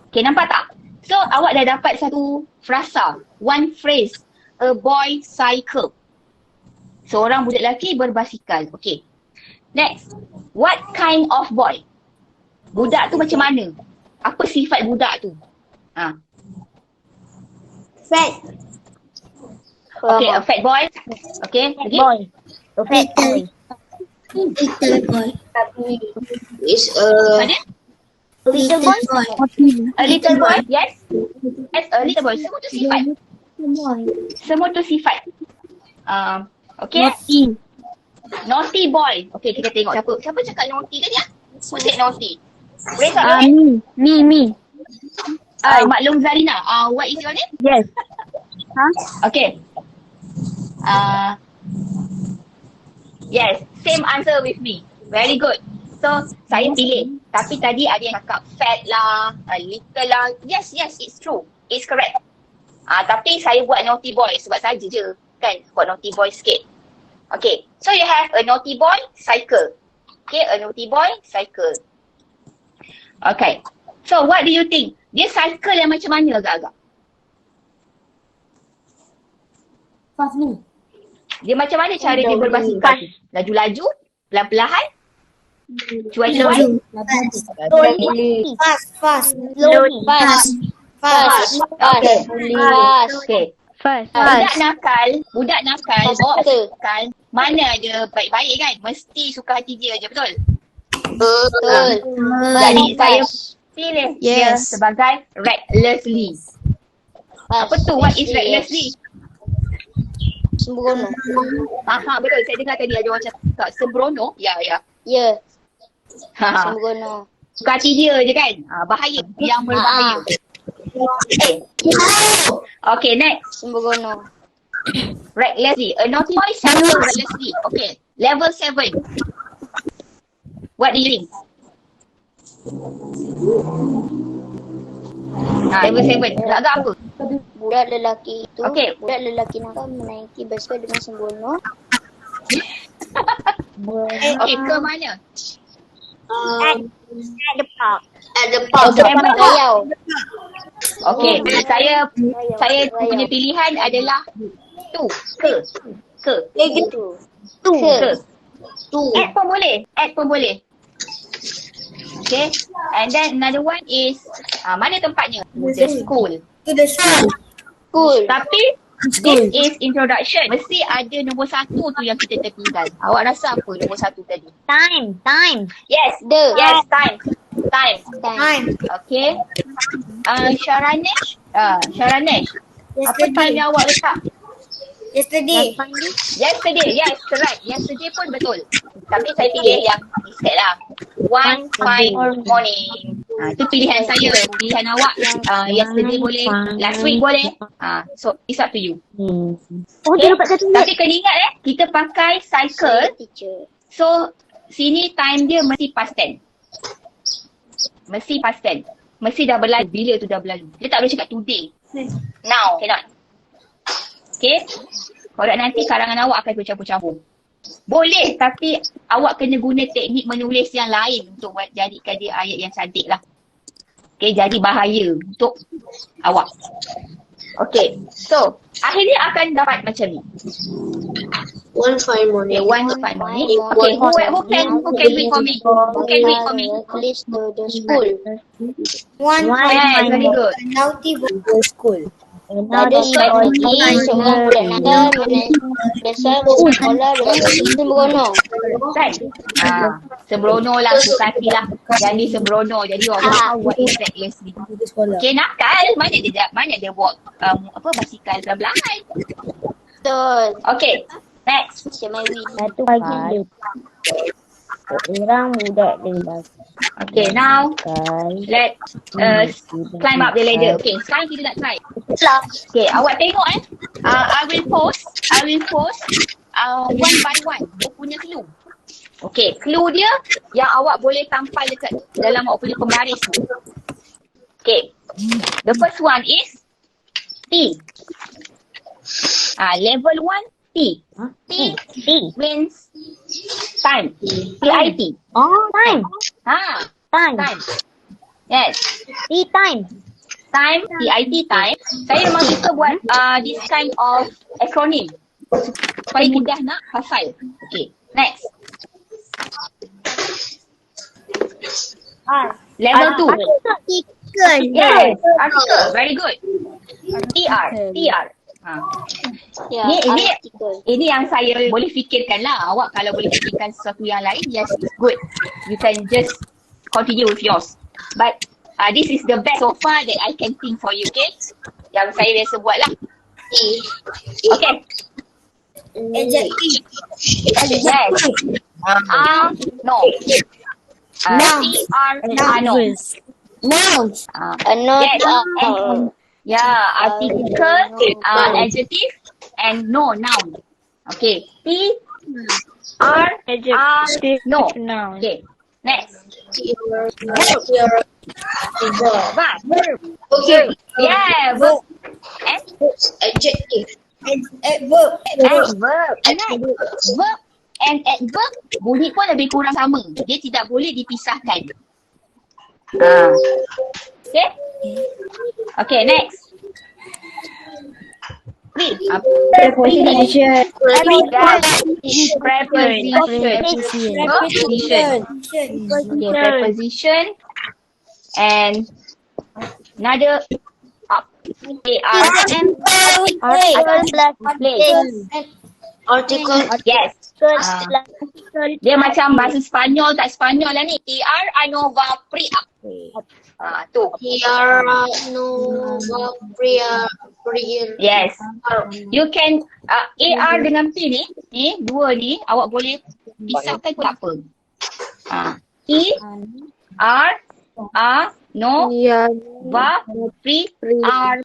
Okay, nampak tak? So, awak dah dapat satu frasa. One phrase. A boy cycle. Seorang budak lelaki berbasikal. Okay. Next. What kind of boy? Budak tu macam mana? Apa sifat budak tu? Fat. Okay, a fat boy. Okay, lagi? Boy. A fat boy. Little boy. Is Mana? Little boy. A little boy, yes? Yes, a little boy. Semua tu sifat. Semua tu sifat. Okay. Naughty boy. Okay, kita tengok siapa cakap naughty tadi ah? Who said naughty? Raise up your hand. Me. Maklum Zarina. What is your name? Yes. Okay. Yes, same answer with me. Very good. So, saya pilih. Tapi tadi ada yang cakap fat lah, little lah. Yes, it's true. It's correct. Tapi saya buat naughty boy sebab saja je. Kan, buat naughty boy sikit. Okay, so you have a naughty boy cycle. Okay, a naughty boy cycle. Okay, so what do you think? Dia cycle yang macam mana agak-agak? Dia macam mana cara dia berbasikal? Laju-laju? Pelan-pelan? Cuai-cuai? Fast. Okay. Budak nakal, bawa basikal, mana ada baik-baik kan? Mesti suka hati dia je, betul? Betul. Jadi saya pilih dia sebagai recklessly. Apa tu? What is recklessly? Sembrono. Betul. Saya dengar tadi ada orang cakap sembrono. Ya. Ya. Ha. Sembrono. Suka hati dia je kan? Bahaya. Yang berbahaya. Okay, next. Sembrono. Recklessly. A naughty boy cycle recklessly. Okay. Level 7. What do you think? Level 7. Agak apa? Budak lelaki itu, Okey. budak lelaki nakal menaiki basikal dengan sembrono. Okay, ke mana? At the park. Rayau. Okay, saya punya pilihan adalah tu. Ke. Gitu. Ke. Add pun boleh. Okay, and then another one is mana tempatnya? The school. Cool. Tapi this is introduction. Mesti ada nombor 1 tu yang kita tertinggal. Awak rasa apa nombor 1 tadi? Time. Yes, time. Okay. Sharanesh. Apa time yang awak letak? Yesterday. Yes, correct. Yesterday pun betul. Tapi saya pilih yang instead lah. One fine morning. Itu pilihan saya. Pilihan awak. Yesterday boleh. Last week boleh. So, it's up to you. Okay? Tapi kena ingat kita pakai cycle. Teacher. So, sini time dia mesti past tense. Mesti past tense. Mesti dah berlalu. Bila tu dah berlalu. Dia tak boleh cakap today. Now, cannot. Okay? Kalau nanti karangan awak akan bercampur-campur. Boleh, tapi awak kena guna teknik menulis yang lain untuk jadikan dia ayat yang cantik lah. Okay, jadi bahaya untuk awak. Okay, so akhirnya akan dapat macam ni. One fine morning. Okay, one fine morning. Okay, who can read for me? Who can read for me? List the school. Yes, very good. Naughty boy go school. Ada seorang budak nakal dasar sekolah dengan sembrono. Kan? Sembrono lah, suka hati lah. Jadi sembrono. Jadi orang tahu what is recklessly. Okay, nakal. Mana dia buat basikal belah-belahan. Betul. Okay, next. Macam Mawi. Satu pagi orang budak dewasa. Okay, now let climb up the ladder. Okay, sekarang kita nak try. Okay, awak tengok I will post one by one. Dia punya clue. Okay, clue dia yang awak boleh tampal dekat dalam awak punya pembaris tu. Okay, the first one is T. Level 1 T. T means time. T-I-T. Oh, time. Time. Yes. Time. Time, T-I-T, time. Saya memang suka buat this kind of acronym. Supaya mudah nak hafal. Okay, next. Level 2. Yes, article. Very good. TR. Ini yang saya boleh fikirkan lah. Awak kalau boleh fikirkan sesuatu yang lain, yes, it's good. You can just continue with yours. But this is the best so far that I can think for you, okay? Yang saya biasa buat lah. Okay. Adjective. Yes. No. No. Nouns. Yes. Article, adjective, and no, noun. Okay. T, R, no. Okay. Next. Verb. Okay. Yeah, verb. Adjective. Verb. Verb and adverb bunyi pun lebih kurang sama. Dia tidak boleh dipisahkan. Okay? Okay, next. Preposition. Preposition. And another Article. Yes. Dia macam bahasa Sepanyol tak Sepanyol lah ni. ER Anova Pria. Tu. Here, no, prayer. Yes. You can AR dengan P ni dua ni awak boleh pisahkan pun apa. ER no va pri R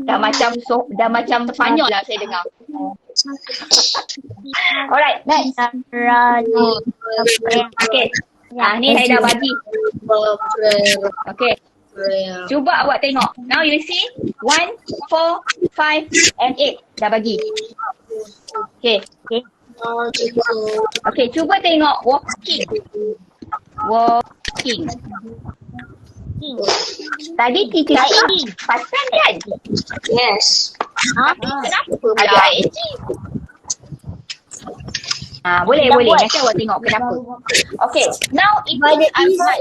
dah macam Sepanyol lah saya dengar. Alright, next. Okay. Ni saya dah bagi. Okay. Cuba awak tengok. Now you see 1, 4, 5 and 8 dah bagi. Okay. Okay, cuba tengok walking. Tadi kita pasal kan? Yes. Kenapa ada ING? Boleh. Nanti awak tengok kenapa. Okay, now it is Azman.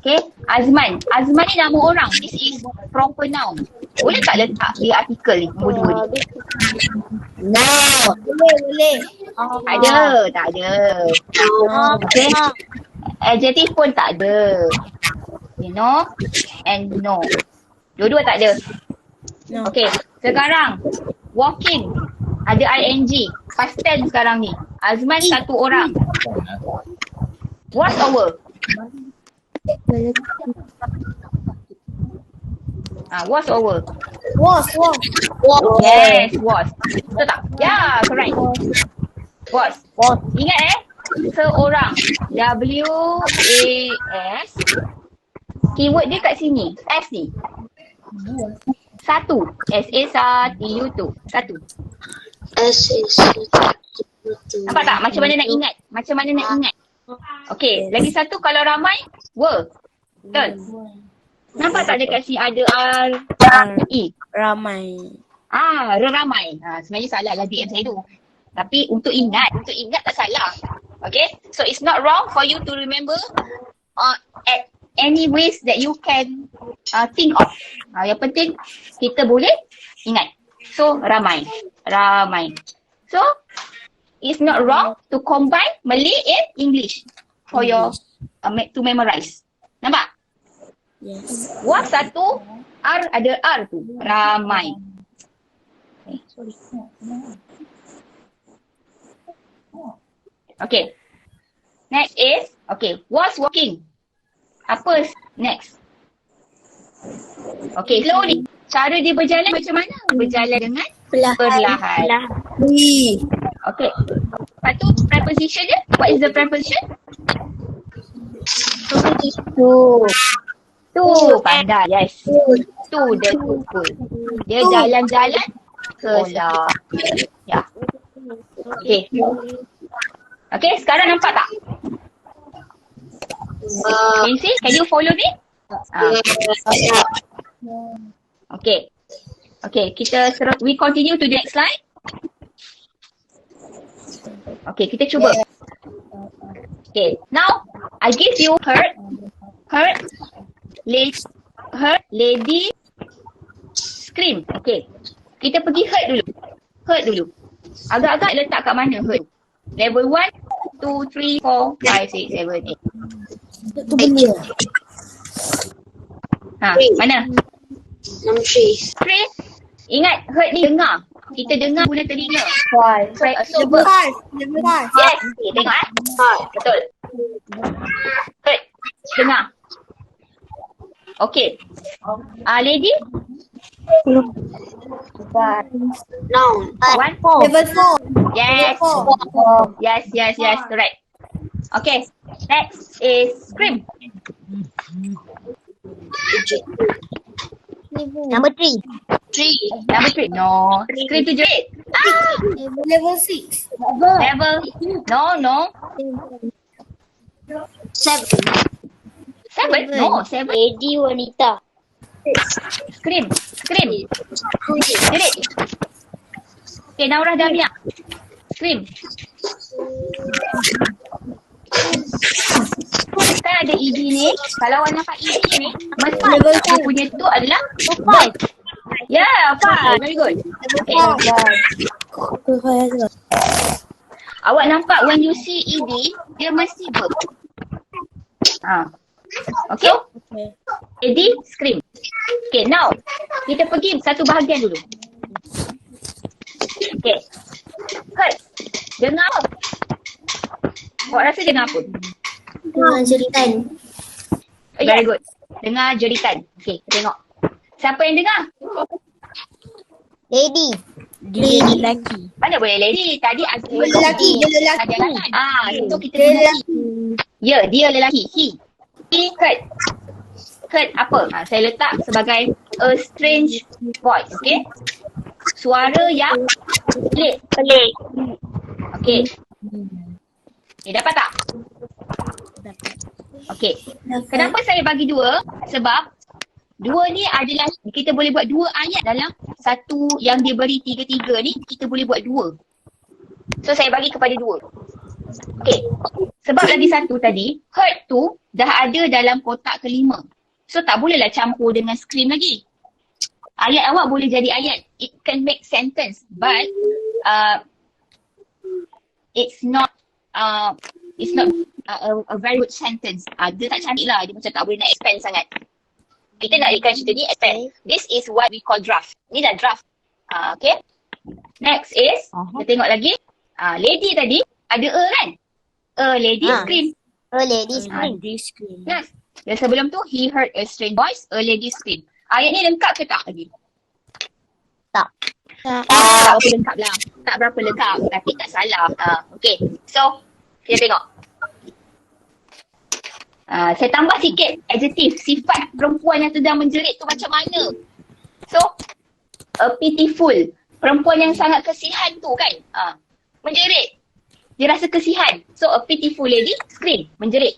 Okay, Azman. Azman ni nama orang. This is proper noun. Boleh tak letak di artikel ni? Nombor 2 ni. No. Boleh. Tak ada. Okay. Adjective pun tak ada. You know and no. Dua-dua tak ada. Okay, sekarang walking ada ing. Past tense sekarang ni. Azman satu orang. Was over. Was over. Was. Yes, was. Betul tak? Ya, correct. Was. Ingat seorang. W-A-S. Keyword dia kat sini. S ni. Satu. S-A-S-T-U-2. Satu. Nampak tak? Macam mana nak ingat? Okay, lagi satu kalau ramai, were. Betul? Nampak tak dekat sini ada R-E? Ramai. Ramai. Sebenarnya salah lah DM saya tu. Tapi untuk ingat tak salah. Okay, so it's not wrong for you to remember at any ways that you can think of. Yang penting kita boleh ingat. So ramai. So it's not wrong to combine Malay and English for your to memorize. Nampak? Yes. Was satu, R ada R tu. Ramai. Okay. Next is, was walking. Apa next? Okay, slowly. Cara dia berjalan macam mana? Berjalan dengan perlahan. Okay. Lepas tu preposition dia. What is the preposition? Tu, pandai. Yes. Tu the tutul. Dia jalan-jalan kelah. Ya. Okay. Okay, sekarang nampak tak? Can you see? Can you follow me? Okay. We continue to the next slide. Okay, kita cuba. Okay, now I give you hurt, lady, scream. Okay, kita pergi hurt dulu. Agak-agak letak kat mana hurt? Level 1, 2, 3, 4, 5, 6, 7, 8. Mana? Number 3. 3. Ingat, hurt ni dengar. Kita dengar guna telinga. 5. Level 5. Yes. Tengok Betul. Hurt. Dengar. Okay. Lady? Noun. 1. Level 4. Yes. Yes. Correct. Okay. Next is scream. Number 3. Number 3. No. Scream to jerit. Level 6. Level. No. 7. 7. No. 7. Lady wanita. Scream. Jerit. Okay, Naurah Damia. Scream. Kan ada ED ni. Kalau awak nampak ED ni, mesti dia punya tu adalah verb. Yeah, fine. Very good. Okay. Awak nampak when you see ED, dia mesti verb. Okay? ED, scream. Okay, now kita pergi satu bahagian dulu. Okay. Hurt. Dengar apa? Awak rasa dengar apa? Dengar jeritan. Very good. Dengar jeritan. Okay, kita tengok. Siapa yang dengar? Lady. Dia lelaki. Mana boleh lady? Tadi ada Lelaki. Dia lelaki. Itu kita dengar he. Ya, dia lelaki. He hurt. Hurt apa? Saya letak sebagai a strange voice. Okay? Suara yang pelik. Okay. Dapat tak? Okay. Kenapa saya bagi dua? Sebab dua ni adalah, kita boleh buat dua ayat dalam satu yang dia beri tiga-tiga ni, kita boleh buat dua. So saya bagi kepada dua. Okay. Sebab lagi satu tadi, hurt tu dah ada dalam kotak kelima. So tak bolehlah campur dengan scream lagi. Ayat awak boleh jadi ayat. It can make sentence. But it's not a very good sentence. Dia tak cantik lah. Dia macam tak boleh nak expand sangat. Kita nak ikan cerita ni expand. This is what we call draft. Ni dah draft. Okay. Next is, kita tengok lagi. Lady tadi, ada a kan? A lady scream. A lady scream. Yes. Dan sebelum tu, he heard a strange voice, a lady scream. Ayat ni lengkap ke tak lagi? Tak. Tak berapa lengkap lah. Tak berapa lengkap. Tapi tak salah. Okay. So, kita tengok. Saya tambah sikit adjektif, sifat perempuan yang sedang menjerit tu macam mana. So, a pitiful. Perempuan yang sangat kesihan tu kan. Menjerit. Dia rasa kesihan. So, a pitiful lady, scream, menjerit.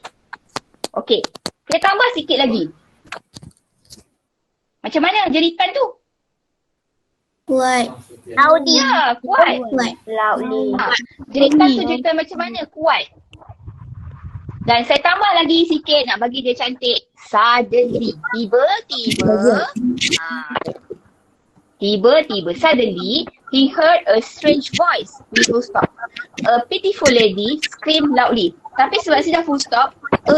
Okay. Kita tambah sikit lagi. Macam mana jeritan tu? Kuat. Loudly. Ya, kuat. Loudly. Jeritan tu jeritan macam mana? Kuat. Dan saya tambah lagi sikit nak bagi dia cantik. Suddenly. Tiba-tiba. Suddenly, he heard a strange voice. We full stop. A pitiful lady screamed loudly. Tapi sebab saya dah full stop,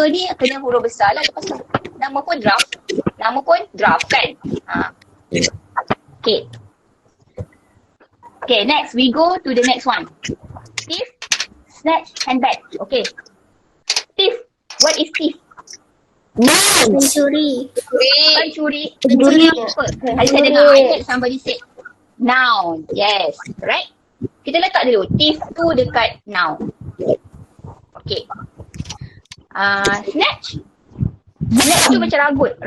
ni kena huruf besar lah. Lepas tu, nama pun draft kan. Okay. Okay, next. We go to the next one. Thief, snatch, handbag. Okay. Thief. What is thief? Pencuri. Pencuri apa? Hari saya dengar, I heard somebody say noun. Yes, right? Kita letak dulu. Thief tu dekat noun. Okay. Snatch. Snatch tu macam ragut.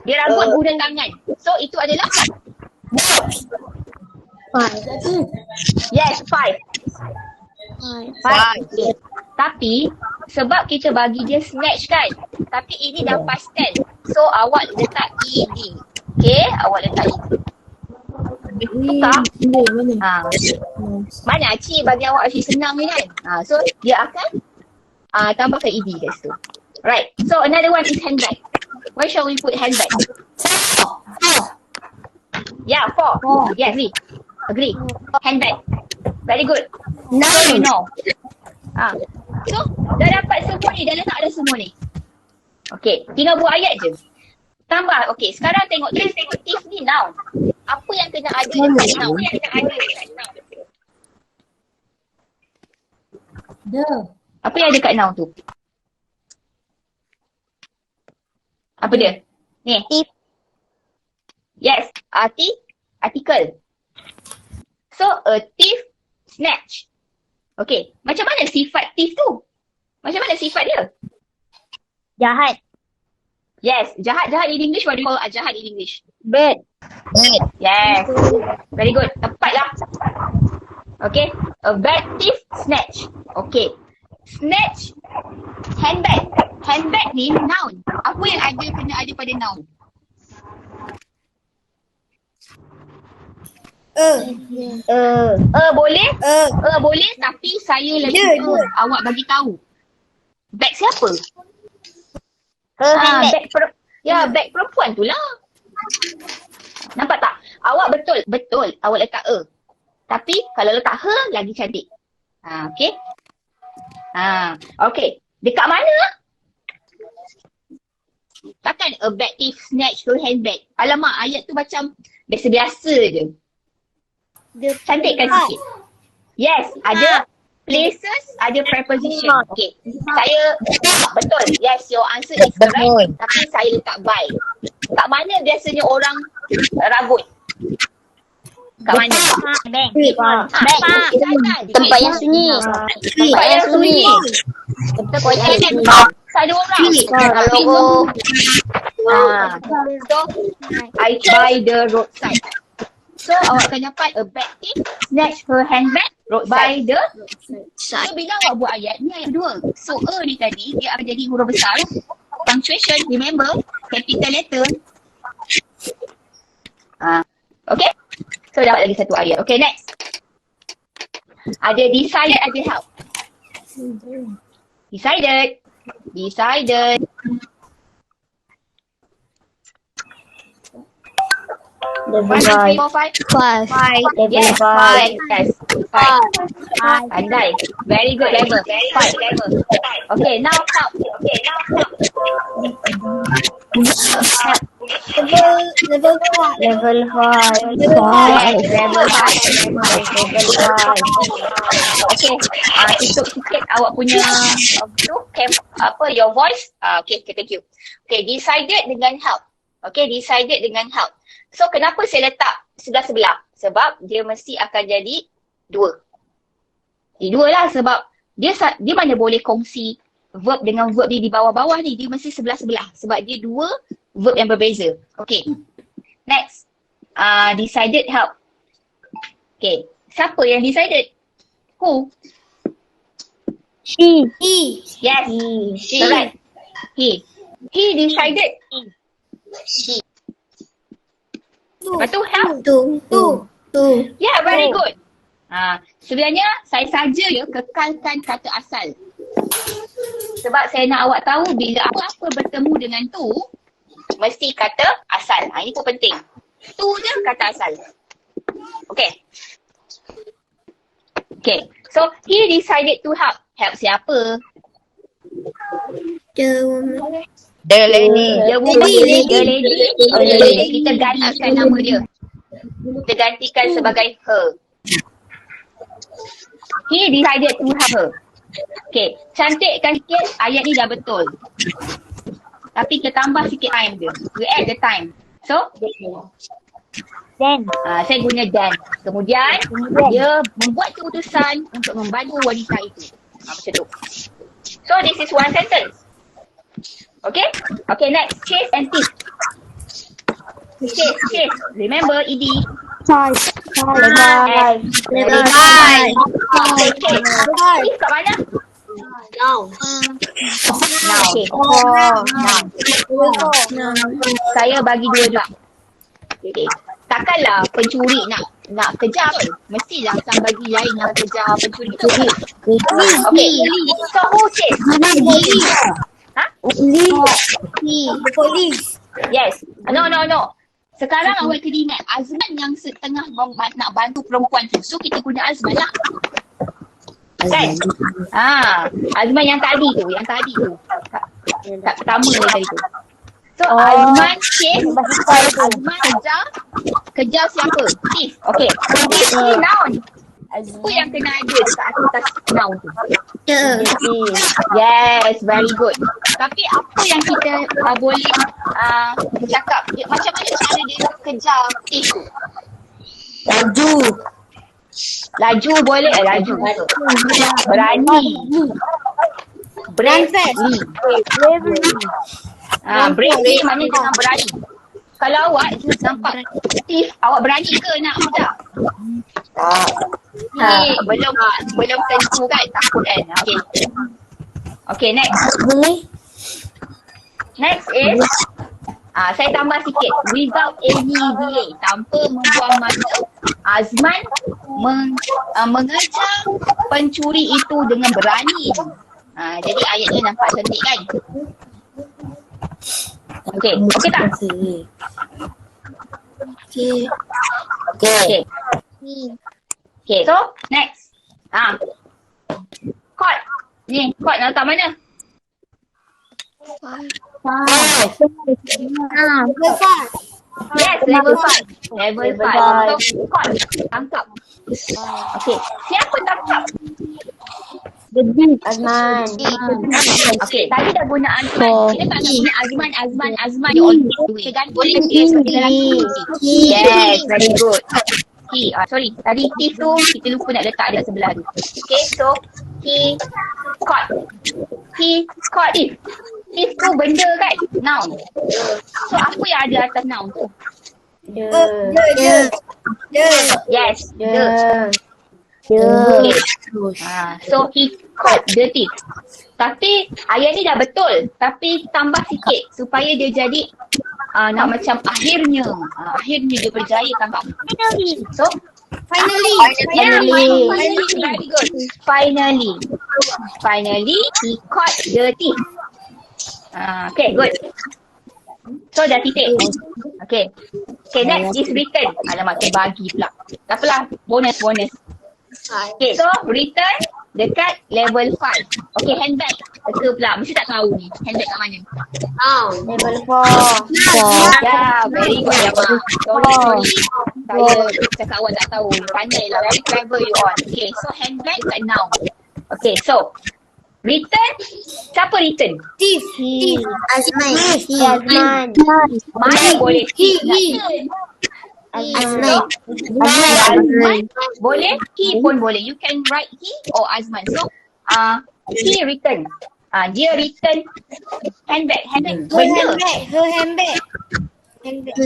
Dia ragut guna tangan. So itu adalah Five. yes, five. Okay. Tapi sebab kita bagi dia snatch kan, tapi ini dah past tense. So awak letak ed. Okay, awak letak ed. Tukar. Mana Acik bagi awak Acik senang ni kan. So dia akan tambahkan ed kat situ. Right. So another one is handbag. Where shall we put handbag? Yeah, four. Yes, agree. Handbag. Very good. So you know. So dah dapat semua ni, dah letak ada semua ni. Okay, tinggal buat ayat je. Tambah, okay, sekarang tengok thief ni noun. Apa yang kena ada dekat noun? Apa yang ada kat noun tu? Apa dia? Ni. Thief. Yes, article. So, a thief snatch. Okay, macam mana sifat thief tu? Macam mana sifat dia? Jahat. Yes, jahat in English. What do you call jahat in English? Bad. Yes, very good. Tepat lah. Okay, a bad thief snatch. Okay, snatch handbag. Handbag ni noun. Apa yang kena ada pada noun? Boleh? Boleh, tapi saya lagi suka awak bagi tahu. Bag siapa? Handbag. Bag bag perempuan tu lah. Nampak tak? Awak betul awak letak a. Tapi kalau letak her lagi cantik. Okey. Okey. Dekat mana? Takkan a bag thief snatch her handbag. Alamak, ayat tu macam biasa-biasa je. Cantikkan sikit. Yes, ada places, ada preposition. Okay. Saya betul. Yes, your answer is correct. Tapi saya letak by. Kat mana biasanya orang rabut? Kat mana? Bank. Tempat yang sunyi. Tempat yang sunyi. Tempat yang sunyi. Ada orang. Kalau so, I buy the roadside. So, awak akan dapat a bag thief snatch her handbag by the roadside. So, bila awak buat ayat, ni ayat kedua. So, ni tadi, dia akan jadi huruf besar. Punctuation, remember, capital letter. Okay? So, dapat lagi satu ayat. Okay, next. Ada decided, ada help. Decided. Level 1, 2, 3, 5. 4, 5. Yes, 5. Yes, 5. Pandai. Very good level. 5. Okay, now help. Level 5. Level 5. Okay, tutup sikit awak punya your voice. Okay, thank you. Okay, decided dengan help. So, kenapa saya letak sebelah-sebelah? Sebab dia mesti akan jadi 2. Dua lah sebab dia mana boleh kongsi verb dengan verb di bawah-bawah ni. Dia mesti sebelah-sebelah. Sebab dia 2 verb yang berbeza. Okay. Next. Decided help. Okay. Siapa yang decided? Who? He. Yes. He. Correct. He decided. He. Lepas tu help. Tu. Yeah, very good. Sebenarnya saya saja kekalkan kata asal. Sebab saya nak awak tahu bila apa-apa bertemu dengan tu, mesti kata asal. Ini pun penting. Tu je kata asal. Okay. So, he decided to help. Help siapa? The lady. Kita gantikan nama dia. Kita gantikan sebagai her. He decided to help her. Okay. Cantikkan sikit. Ayat ni dah betul. Tapi kita tambah sikit time dia. We add the time. So, Then. saya guna then. Kemudian, dia membuat keputusan untuk membantu wanita itu. Macam tu. So, this is one sentence. Okay? Okay, next. Chase and thief. Chase. Remember, ED. Five. Level 5. Okay, thief kat mana? Now. Saya bagi 2 juga. Okay. Takkanlah pencuri nak kejar pun. Mestilah sang bagi lain yang kejar pencuri tu. Okay. So, who chase? Police. Yes. No. Sekarang awak kena ingat Azman yang setengah nak bantu perempuan tu. So kita guna Azman lah. Kan? Azman yang tadi tu. Tak pertama ni tadi tu. So Azman chase. Azman kejar siapa? Thief. Okay. Thief ni noun. Apa yang kena ada dekat atas noun tu? Yes, very good. Tapi apa yang kita boleh cakap, macam mana cara dia kejar thief tu? Laju boleh, laju. Berani. Bravely. Bravely maknanya dengan berani. Kalau awak nampak thief, awak berani ke nak kejar? Belum tentu kan, takut kan. Okay, next. Next is saya tambah sikit. Without any delay, tanpa membuang masa, Azman mengejar pencuri itu dengan berani. Jadi ayatnya nampak cantik kan? Okay tak? Okay. Okay, so next. Chord. Ni, chord nak letak mana? Yes, level 5. Level 5. So, chord. Tangkap. Okay. Siapa tangkap? Azman. Okay, tadi dah guna Azman. Kita tak nak guna Azman you all the way. Kita ganti dia sebagai lelaki. Yes, very good. He, sorry, tadi he tu kita lupa nak letak dekat sebelah tu. Okay, so he caught. He caught it. If tu benda kan, noun. So apa yang ada atas noun tu? Yes, the. Okay. So he caught the thief. Tapi ayat ni dah betul. Tapi tambah sikit supaya dia jadi nak macam akhirnya dia berjaya tangkap. So finally. Very good. Finally he caught the thief. Okay, good. So dah titik. Okay, next is written. Alamak, terbagi pula. Tak apalah, bonus. Okay, so return dekat level 5. Okay, handbag. Teka pula, mesti tak tahu ni. Handbag kat mana? Level 4. Ya, very good ya, Mak. Sorry. Saya cakap awak tak tahu. Pandai lah, very clever you all. Okay, so handbag kat noun. Okay, so return. Siapa return? Thief. Azman. Mana boleh thief nak turn? Azman boleh, he pun boleh. You can write he or Azman. So he return. Dia return handbag. Benda. Her handbag.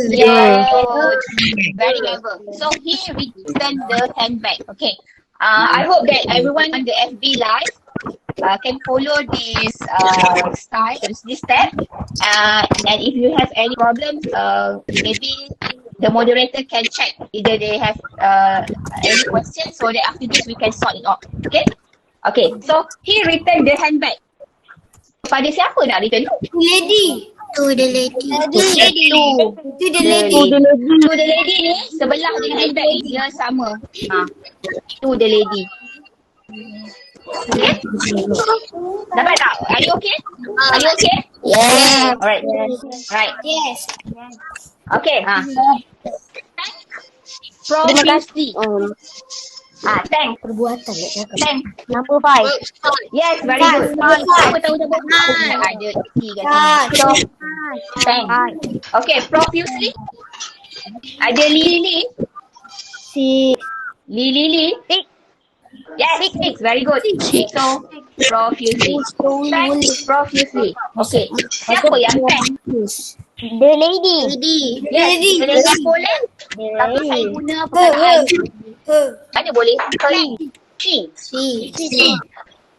Yeah, very clever. So he return the handbag. Okay. I hope that everyone on the FB live can follow this style, this step. And if you have any problems, maybe the moderator can check either they have any questions so that after this we can sort it out. Okay, so he returned the handbag. Pada siapa nak return tu? Lady. To the lady ni sebelah dengan handbag ni dia sama. To the lady. Okay? Dapat tak? Are you okay? Yeah. Alright. Right. Yes. Okay. Profusely. Thank. Perbuatan. Thank. Number 5. Yes, very good. Siapa tahu siapa? Ada tiga sini. So, thank. Okay, profusely. Ada Lily. Lily. Yes, six. Very good. So, profusely. Thank profusely. Okay. Siapa yang thank? The lady. Yes, the lady boleh. Tapi saya guna perkataan. Mana boleh? She.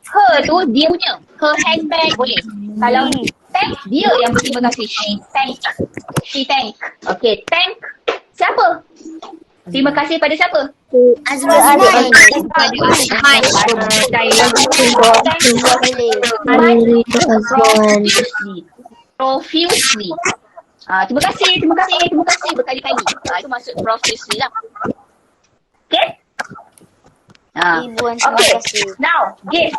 Her tu dia punya. Her handbag boleh. Kalau thank, dia yang berterima kasih. She thank. Okay, thank. Siapa? Terima kasih pada siapa? Azman. Profusely. Terima kasih berkali-kali. Itu maksud profusely lah. Okay? Okay. Now, give.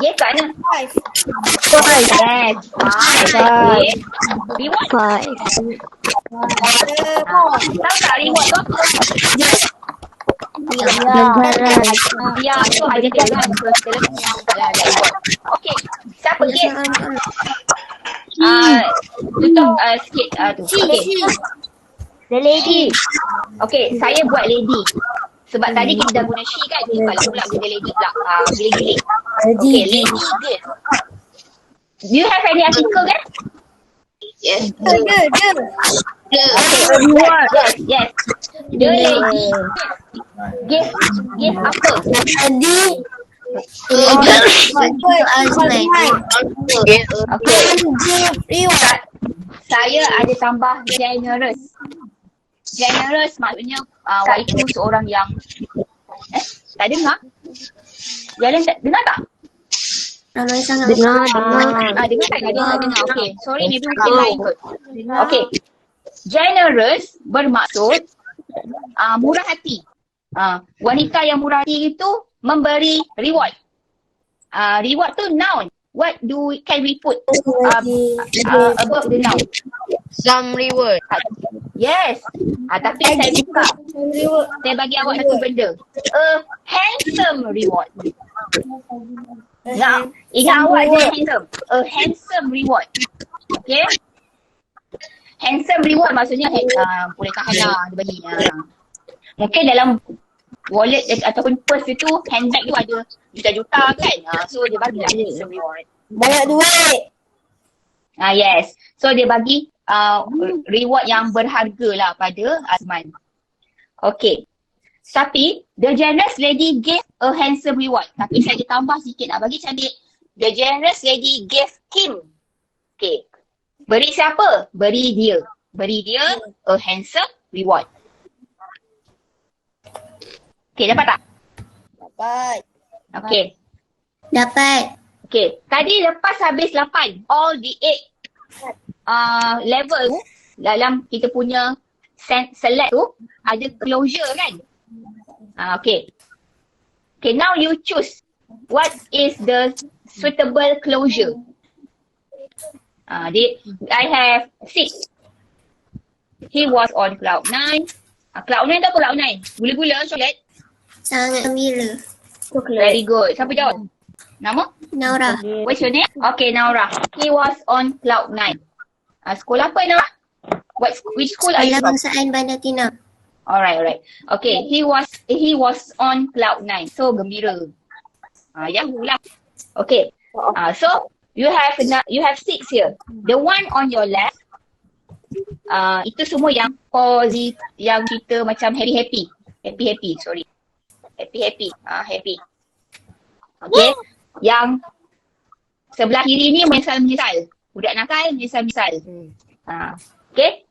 Give kat mana? Yes. Five. Reward? Tahu tak reward tu? Ya, tu ada jalan. Okay. Siapa give? Tutup sikit tu. Okay. The lady. Okay, saya buat lady. Sebab tadi kita dah guna she kan. Kalau pula guna lady pula. Gila-gila. Okay, lady give. Do you have any article kan? Yes. Yes. The lady give apa? Okay. Saya ada tambah generous. Generous maksudnya iaitu seorang yang tak dengar? Jalan tak dengar tak? Ramai sangat. Dengar. Dengar tak? Dia tak dengar. Okay. Sorry, maybe mungkin lain kot. Okay. Generous bermaksud murah hati. Wanita yang murah hati itu memberi reward. Reward tu noun. What can we put above the noun? Some reward. Yes. Tapi saya buka. Saya bagi awak satu benda. A handsome reward. Nah, ingat awak je handsome. A handsome reward. Okay. Handsome reward maksudnya boleh tahan lah dia bagi. Mungkin dalam wallet ataupun purse itu, handbag tu ada juta-juta kan. So dia bagi lah handsome reward. Banyak duit. Yes. So dia bagi reward yang berharga lah pada Azman. Okay. Tapi the generous lady gave a handsome reward. Tapi saya tambah sikit nak bagi cantik. The generous lady gave him. Okay. Beri siapa? Beri dia. Beri dia a handsome reward. Okay, dapat tak? Dapat. Okay. Dapat. Okay. Tadi lepas habis 8, all the 8 level dalam kita punya select tu ada closure kan? Okay. Okay, now you choose what is the suitable closure. I have 6. He was on cloud 9. Cloud 9 tu apa cloud 9? Gula-gula, coklat? Sangat gembira. Very good. Siapa jawab? Nama? Naura. What's your name? Okay, Naura. He was on cloud 9. Sekolah apa, Naura? Which school are you Sekolah from? Bangsaan Bandar Tinam. Alright. Okay, he was on cloud 9. So gembira. Yahoo lah. Okay. So you have 6 here. The one on your left, itu semua yang positif, yang kita macam happy. Sorry. Happy. Okay. Yang sebelah kiri ni menyesal. Budak nakal menyesal. Okay.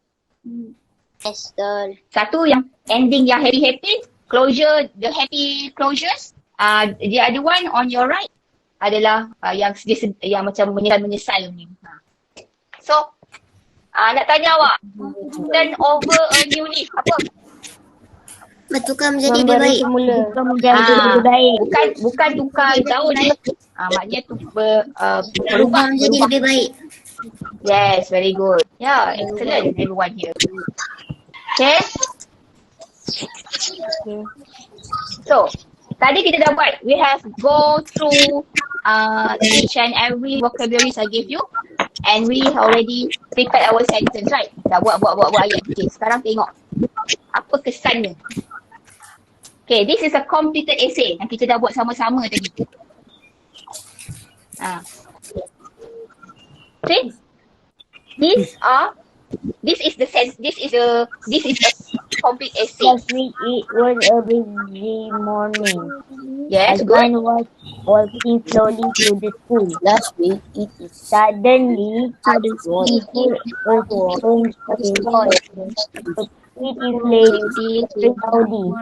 Satu yang ending yang happy, closure, the happy closures. The other one on your right adalah yang macam menyesal ni. So, nak tanya awak, turn over a new leaf, apa? Bertukar menjadi lebih baik. Bertukar menjadi lebih baik. Bukan tukar daun ni. Maknanya tu Berubah menjadi lebih baik. Yes, very good. Yeah, excellent everyone here. Okay. So, tadi kita dah buat. We have go through each and every vocabularies I gave you. And we already prepared our sentence, right? Dah buat ayat. Okay, sekarang tengok. Apa kesannya? Okay, this is a completed essay yang kita dah buat sama-sama tadi. Okay. This is the complete essay. Last week it was a busy morning. Yes, Azman good. was walking slowly to the school. Last week it is suddenly he heard a strange voice. It is lady Rowdy.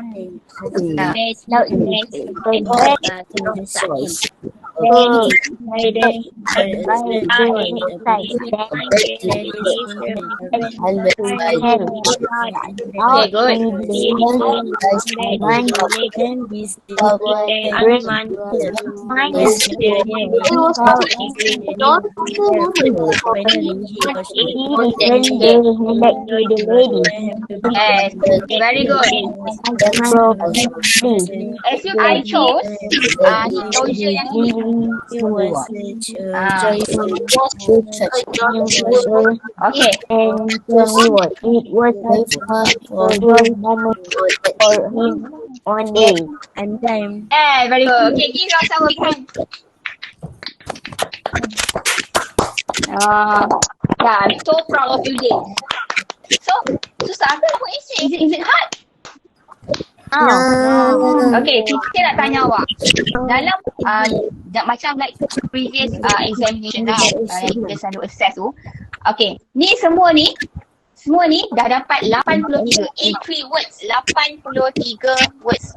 Yes, very good. As you I chose closure yang ini. Okay. And tell me what it was a good moment for him one day. And time. Very good. Okay, give yourself a point. Yeah, I'm so proud of you, Jane. So, susah ke apa essay? Is it hard? Okay, kita nak tanya awak. Dalam macam like previous examination lah, yang kita selalu assess tu. Okay, ni semua ni dah dapat 83. A3 words, 83 words.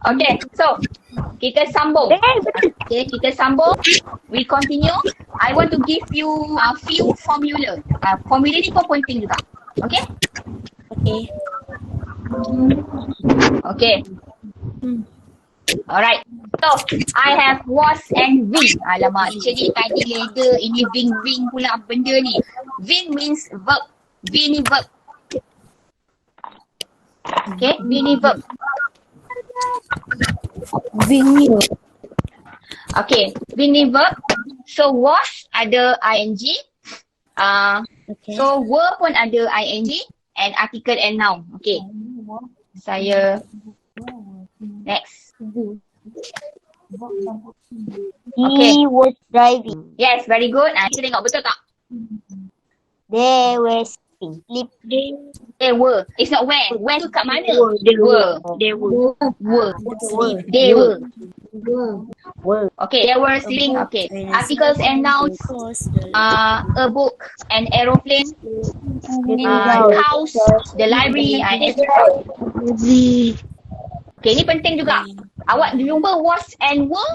Okay, so kita sambung. Okay, kita sambung. We continue. I want to give you a few formula. Formula ni pun penting juga. Okay? Okay. Okay. Alright. So, I have was and wing. Alamak, jadi tadi leather, ini wing pula benda ni. Wing means verb. V ni verb. Okay, V ni verb. Venue. Okay, V ni verb. So, was ada ing. Okay. So, were pun ada ing and article and noun. Okay. Saya next. He was driving. Yes, very good. Kita tengok betul tak? They were sleeping. They were. It's not where. Where tu kat mana? They were. Okay, they were sleeping. Okay. Articles and nouns. A book, an aeroplane, house, the library, Okay, ni penting juga. Awak jumpa was and were,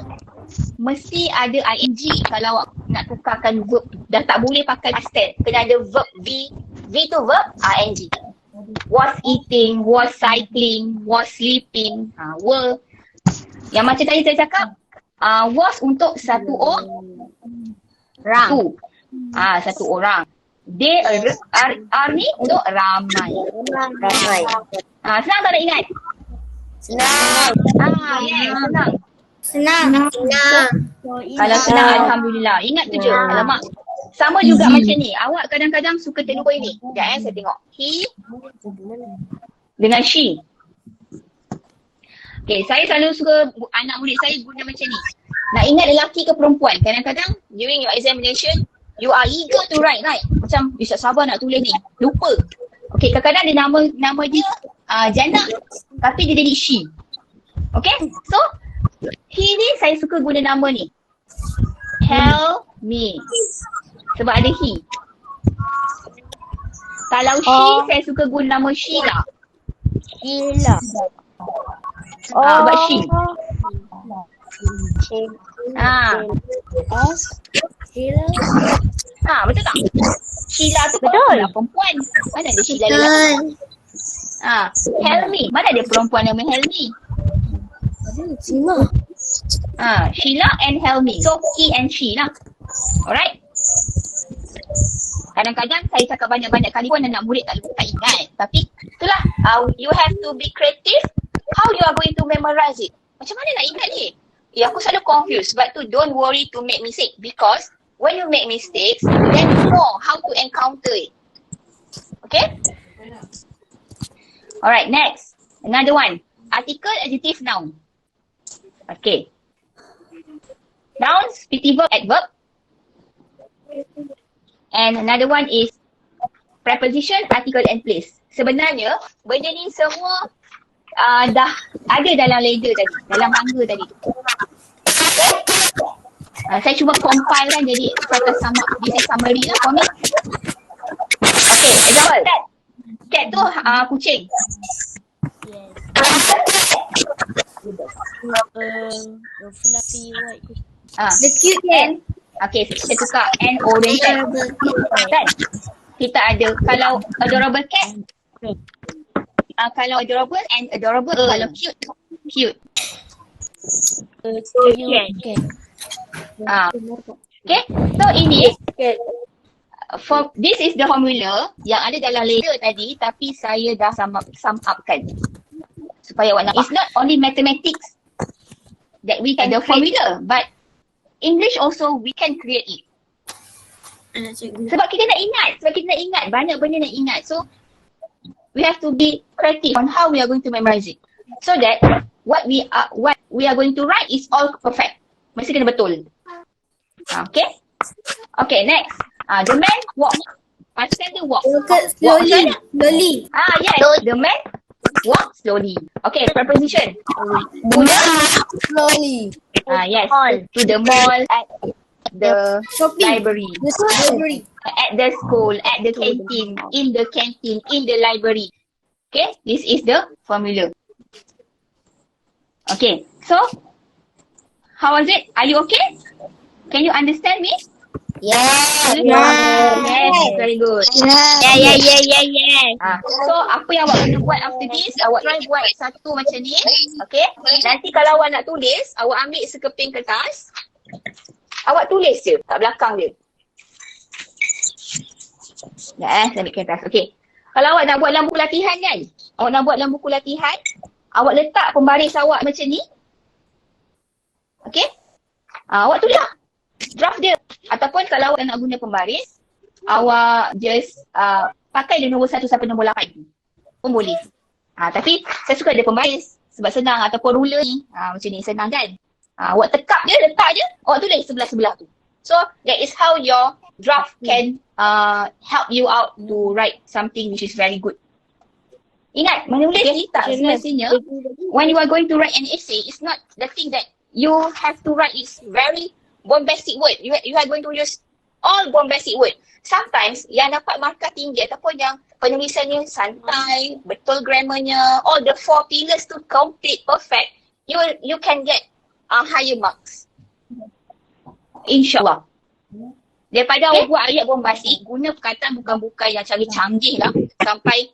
mesti ada ing kalau awak nak tukarkan verb. Dah tak boleh pakai past tense. Kena ada verb. V tu verb, ing. Was eating, was cycling, was sleeping, were. Yang macam tadi saya cakap, was untuk satu orang. Satu orang. They are ni untuk ramai. Senang tak nak ingat? Senang. Yes, senang. Senang. Kalau senang, Alhamdulillah. Ingat tu je. Alamak. Sama juga macam ni. Awak kadang-kadang suka terlupa ini. Sekejap saya tengok. He dengan she. Okay, saya selalu suka anak murid saya guna macam ni. Nak ingat lelaki ke perempuan. Kadang-kadang during your examination, you are eager to write, right? Macam, tak sabar nak tulis ni. Lupa. Okay, kadang-kadang dia nama dia Jana, tapi dia jadi she. Okay, so he ni saya suka guna nama ni. Help me. Sebab ada he. Kalau she, saya suka guna nama Sheila. Sheila. Sebab she. Sheila. Betul tak? Sheila tu betul. Perempuan. Mana ada Sheila lelaki? Helmi. Mana ada perempuan nama Helmi? Sheila and Helmi. So, he and she lah. Alright? Kadang-kadang saya cakap banyak-banyak kali pun anak murid tak ingat. Tapi, itulah. You have to be creative. How you are going to memorize it? Macam mana nak ingat ni? Aku selalu confused. Sebab tu, don't worry to make mistake. Because, when you make mistakes, then you know how to encounter it. Okay? Alright, next. Another one. Article, adjective, noun. Okay. Nouns, PT verb, adverb. And another one is preposition, article and place. Sebenarnya, benda ni semua dah ada dalam ladder tadi. Dalam mangga tadi. Saya cuba compile kan jadi this is summary lah for me. Okay, example. Cat tu kucing. Fluffy white kucing. The cute cat. Okay, kita tukar and orange cat. Kan? Kita ada kalau adorable cat. Kalau adorable and adorable. Kalau cute. Cute. Okay, so ini this is the formula yang ada dalam ladder tadi, tapi saya dah sum upkan supaya awak nak. It's not only mathematics that we can the formula, but English also we can create it. Sebab kita nak ingat, banyak benda nak ingat. So we have to be creative on how we are going to memorize it, so that what we are going to write is all perfect. Mesti kena betul. Okay. Okay, next. The man walk. Understand the walk. Slowly. Yes. The man walk slowly. Okay, preposition. To the Slowly. yes, to the mall, at the Shopping. library, The library. at the school, at the canteen, in the canteen, in the library. Okay, this is the formula. Okay, so how was it? Are you okay? Can you understand me? Yeah. Yes, very good. Yeah. So apa yang awak kena buat after this, awak try buat satu macam ni. Okay, nanti kalau awak nak tulis, awak ambil sekeping kertas, awak tulis je kat belakang dia. Saya ambil kertas. Okay, kalau awak nak buat dalam buku latihan kan, awak nak buat dalam buku latihan, awak letak pembaris awak macam ni. Okay, awak tulis lah draft dia. Ataupun kalau awak nak guna pembaris, awak just pakai dia nombor 1 sampai nombor 8 pun boleh. Tapi saya suka ada pembaris sebab senang, ataupun ruler ni. Macam ni senang kan. Awak tekap je, letak je, awak tulis sebelah-sebelah tu. So that is how your draft can help you out to write something which is very good. Ingat, menulis cerita semestinya, when you are going to write an essay, it's not the thing that you have to write is very bombastic word. You are going to use all bombastic word. Sometimes yang dapat markah tinggi ataupun yang penulisannya santai, betul grammarnya, all the 4 pillars to complete perfect, you can get higher marks. InsyaAllah. Daripada awak buat ayat bombastik, guna perkataan bukan-bukan yang canggih-canggih lah sampai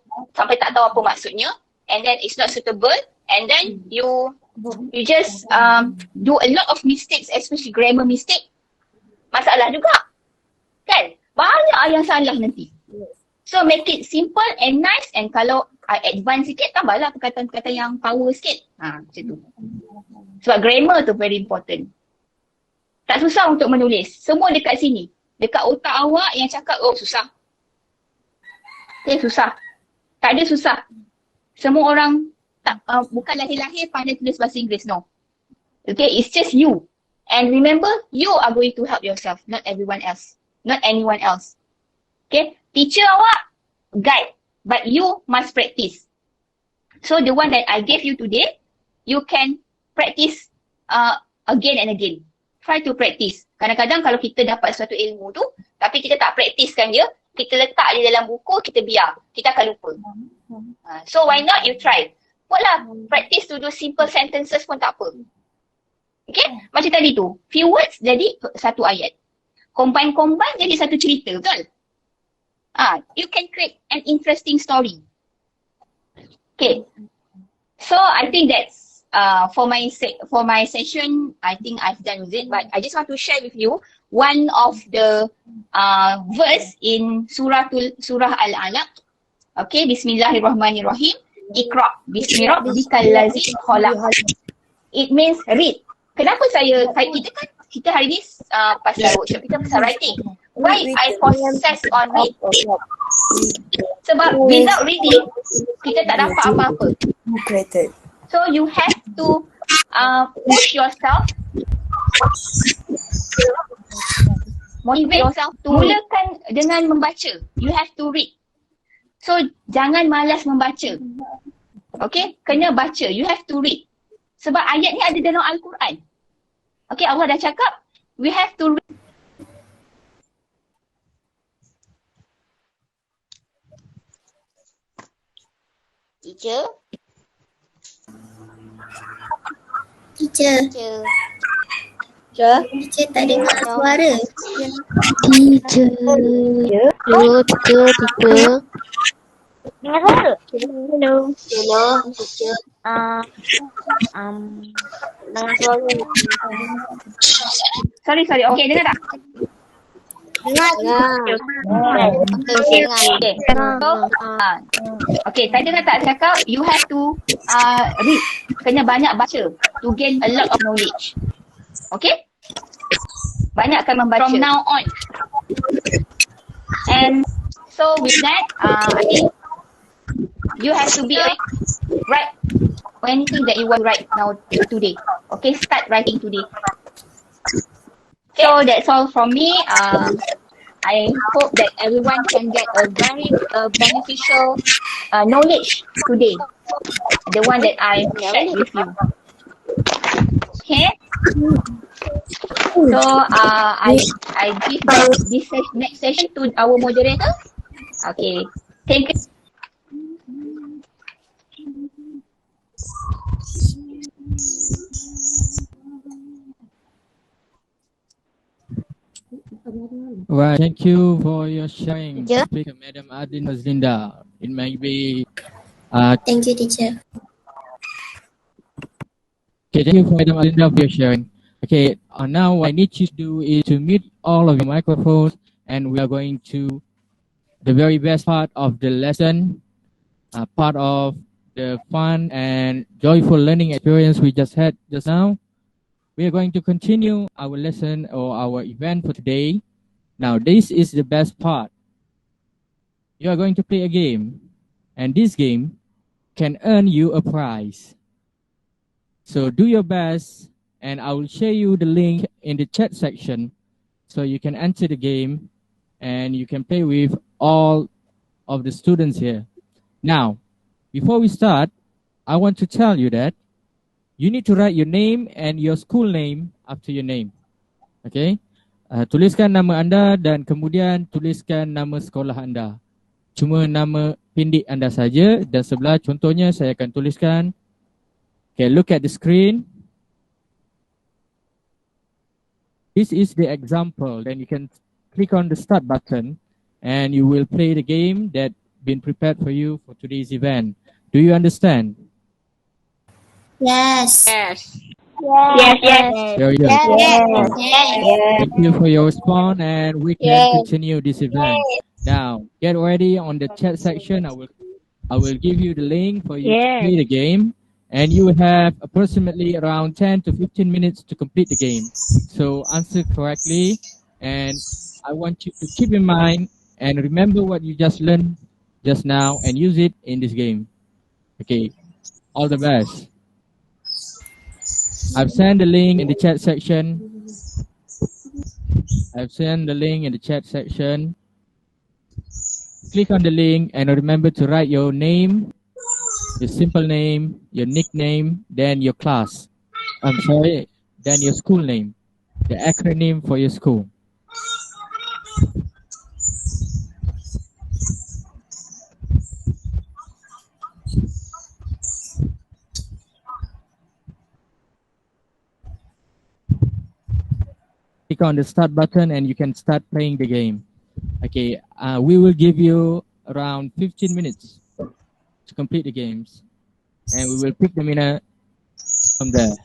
tak tahu apa maksudnya, and then it's not suitable, and then you just do a lot of mistakes, especially grammar mistake. Masalah juga. Kan? Banyak yang salah nanti. So make it simple and nice, and kalau advance sikit, tambahlah perkataan-perkataan yang power sikit. Macam tu. Sebab grammar tu very important. Tak susah untuk menulis. Semua dekat sini. Dekat otak awak yang cakap, oh susah. Okay, susah. Tak ada susah. Semua orang bukan lahir-lahir pandai tulis bahasa Inggeris, no. Okay, it's just you. And remember, you are going to help yourself, not everyone else. Not anyone else. Okay, teacher awak, guide. But you must practice. So the one that I gave you today, you can practice again and again. Try to practice. Kadang-kadang kalau kita dapat suatu ilmu tu, tapi kita tak praktiskan dia, kita letak dia dalam buku, kita biar. Kita akan lupa. So why not you try? Buatlah, practice to do simple sentences pun tak apa. Okay? Macam tadi tu, few words jadi satu ayat. Combine jadi satu cerita, betul? You can create an interesting story. Okay. So I think that's for my session, I think I've done with it, but I just want to share with you one of the verse in Surah Al-Alaq. Okay, Bismillahirrahmanirrahim. Iqra bismi rabbikal ladzi khalaq. It means read. Kenapa kita hari ni pasal workshop kita pasal writing. Why I process on read? Sebab without reading, kita tak dapat apa-apa. So you have to push yourself, motivate yourself to mulakan dengan membaca. You have to read. So jangan malas membaca. Okay, kena baca. You have to read. Sebab ayat ni ada dalam Al-Quran. Okay, Allah dah cakap, we have to read. Teacher. Teacher tak dengar suara. Teacher. Dengar suara? Hello. Teacher. Dengar suara. Sorry. Okay, dengar tak? Dengar. Okay, tadi kan tak cakap, you have to read. Kena banyak baca to gain a lot of knowledge. Okay? Banyakkan membaca. From now on. And so with that, I think you have to be write anything that you want to write now today. Okay, start writing today. So that's all from me. I hope that everyone can get a very beneficial knowledge today. the one that I shared with you. Okay. So I give this next session to our moderator. Okay. Thank you. Right. Thank you for your sharing, Teacher. Speaker Madam Adin Mazlinda. It may be Thank you, teacher. okay. Thank you for Madam Adinda for your sharing. Okay. Now what I need you to do is to mute all of your microphones, and we are going to the very best part of the lesson, part of the fun and joyful learning experience we just had just now. We are going to continue our lesson or our event for today. Now, this is the best part. You are going to play a game, and this game can earn you a prize. So do your best, and I will share you the link in the chat section so you can enter the game and you can play with all of the students here. Now, before we start, I want to tell you that you need to write your name and your school name after your name. Okay? Tuliskan nama anda dan kemudian tuliskan nama sekolah anda. Cuma nama pindik anda saja, dan sebelah contohnya saya akan tuliskan. Okay, look at the screen. This is the example. Then you can click on the start button and you will play the game that been prepared for you for today's event. Do you understand? Yes. Yes. Yes. Very good. Yes. Thank you for your response, and we can continue this event. Now, get ready on the chat section. I will give you the link for you to play the game, and you have approximately around 10 to 15 minutes to complete the game. So answer correctly, and I want you to keep in mind and remember what you just learned just now and use it in this game. Okay, all the best. I've sent the link in the chat section. Click on the link and remember to write your name, your simple name, your nickname, then your class. Then your school name, the acronym for your school. Click on the start button and you can start playing the game. Okay, we will give you around 15 minutes to complete the games, and we will pick the winner from there.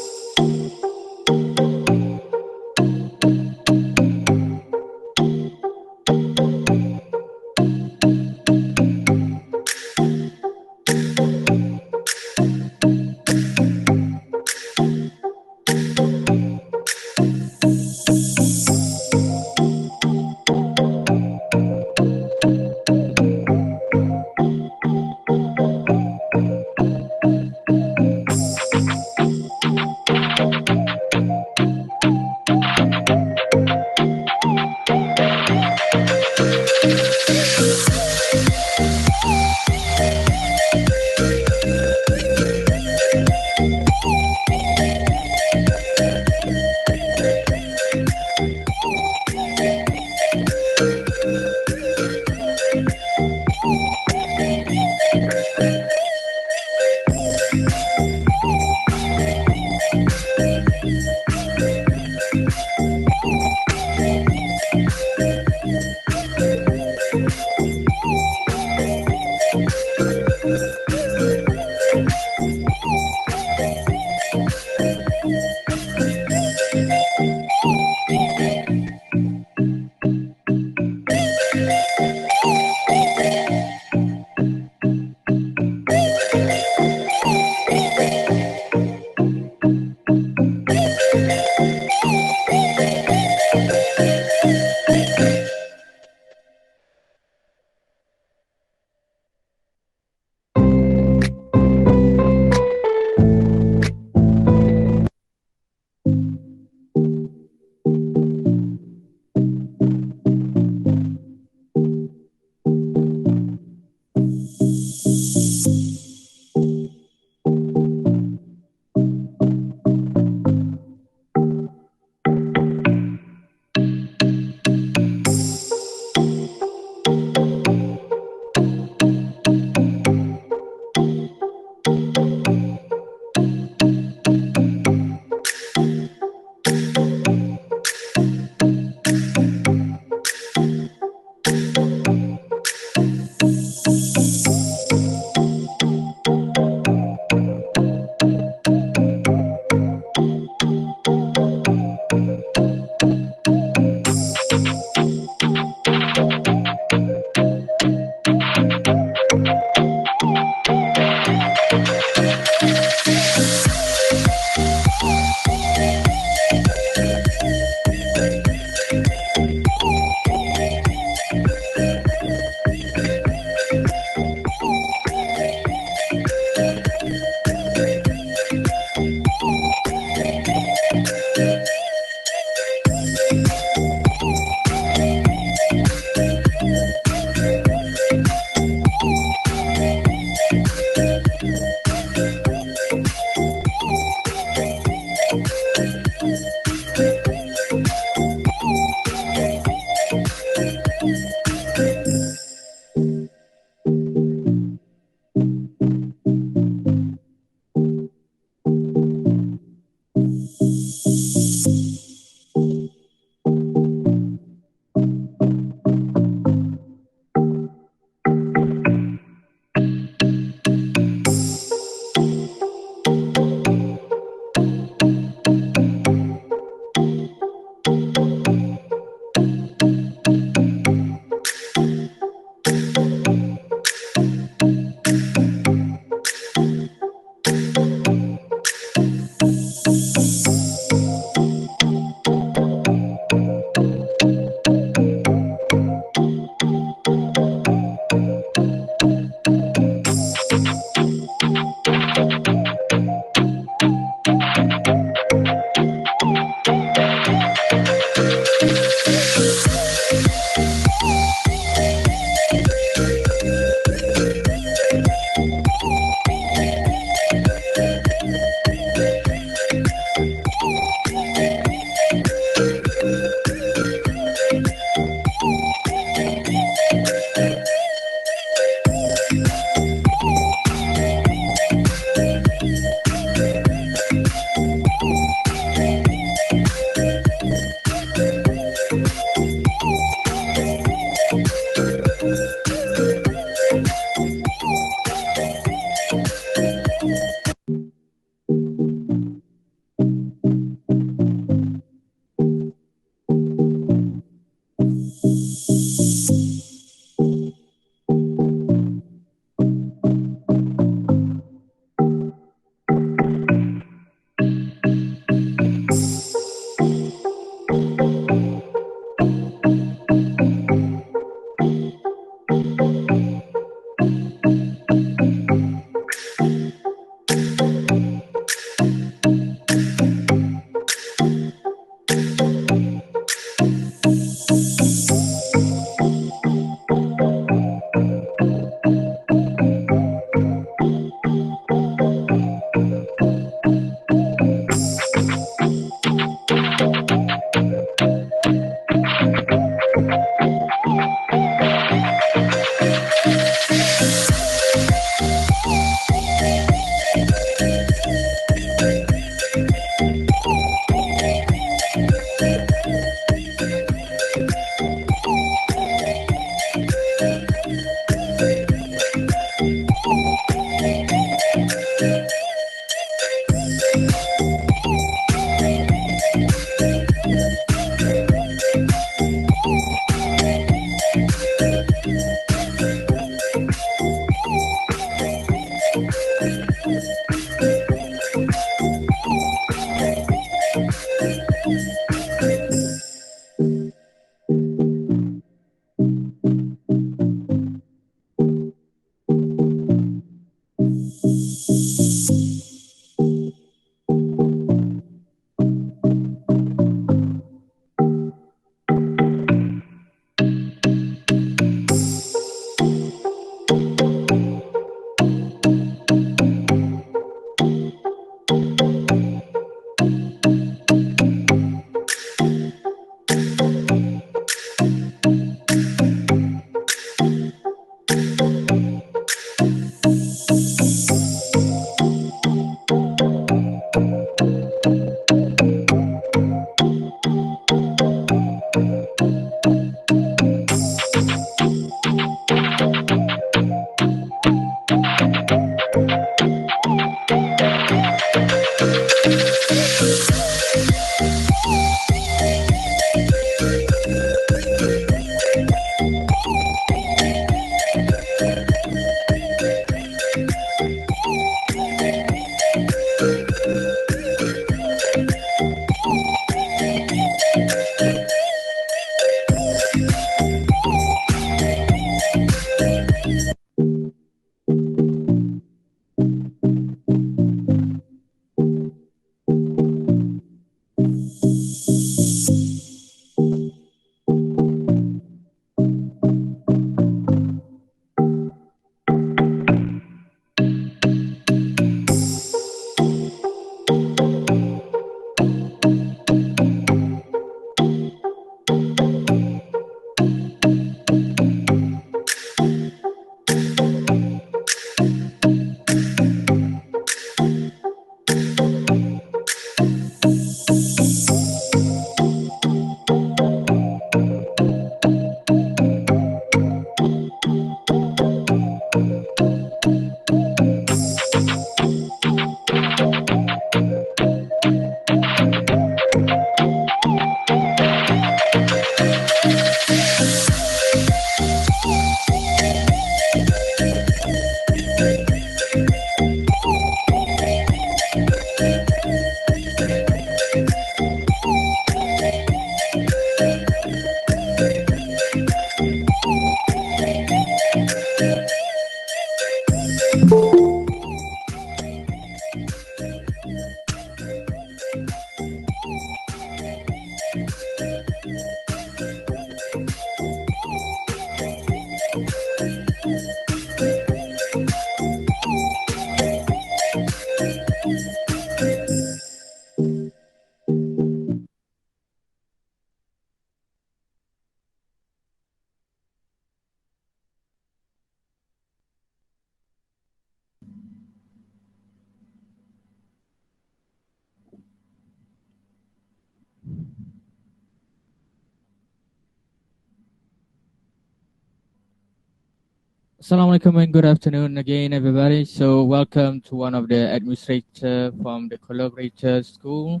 Assalamualaikum and good afternoon again, everybody. So, welcome to one of the administrator from the Collaborator School,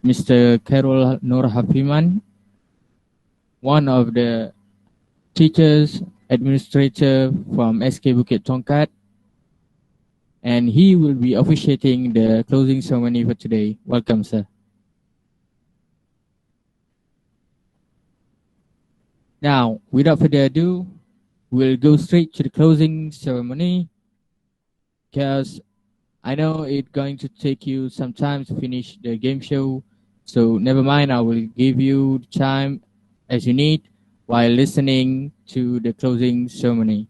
Mr. Carol Nur Hafiman, one of the teachers, administrator from SK Bukit Tongkat, and he will be officiating the closing ceremony for today. Welcome, sir. Now, without further ado, we'll go straight to the closing ceremony because I know it's going to take you some time to finish the game show. So never mind, I will give you the time as you need while listening to the closing ceremony.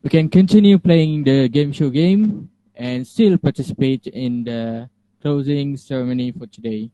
We can continue playing the game show game and still participate in the closing ceremony for today.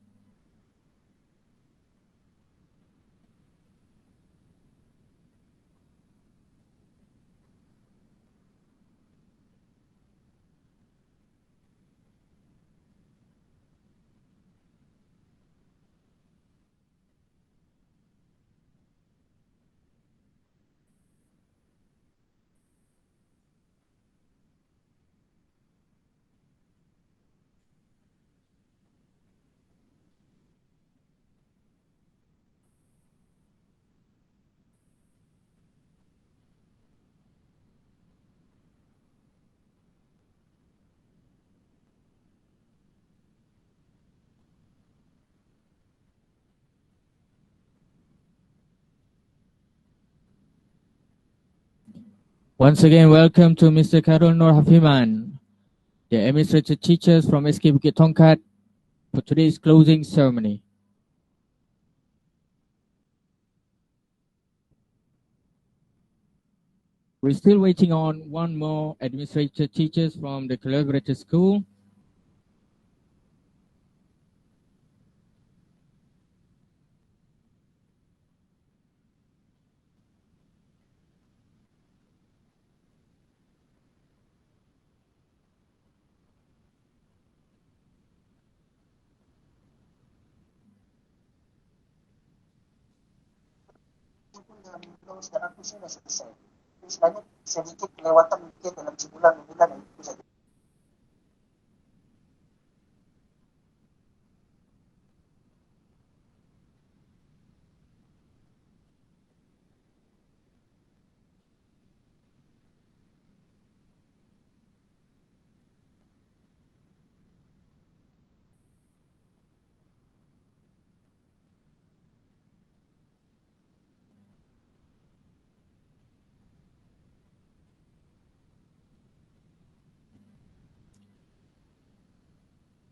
Once again, welcome to Mr. Karul Nur Hafiman, the administrative teachers from SK Bukit Tongkat for today's closing ceremony. We're still waiting on one more administrative teachers from the Collaborator School. Sekarang tu sudah selesai. Sebenarnya sedikit kelewatan mungkin dalam sebulan 2 bulan itu saja.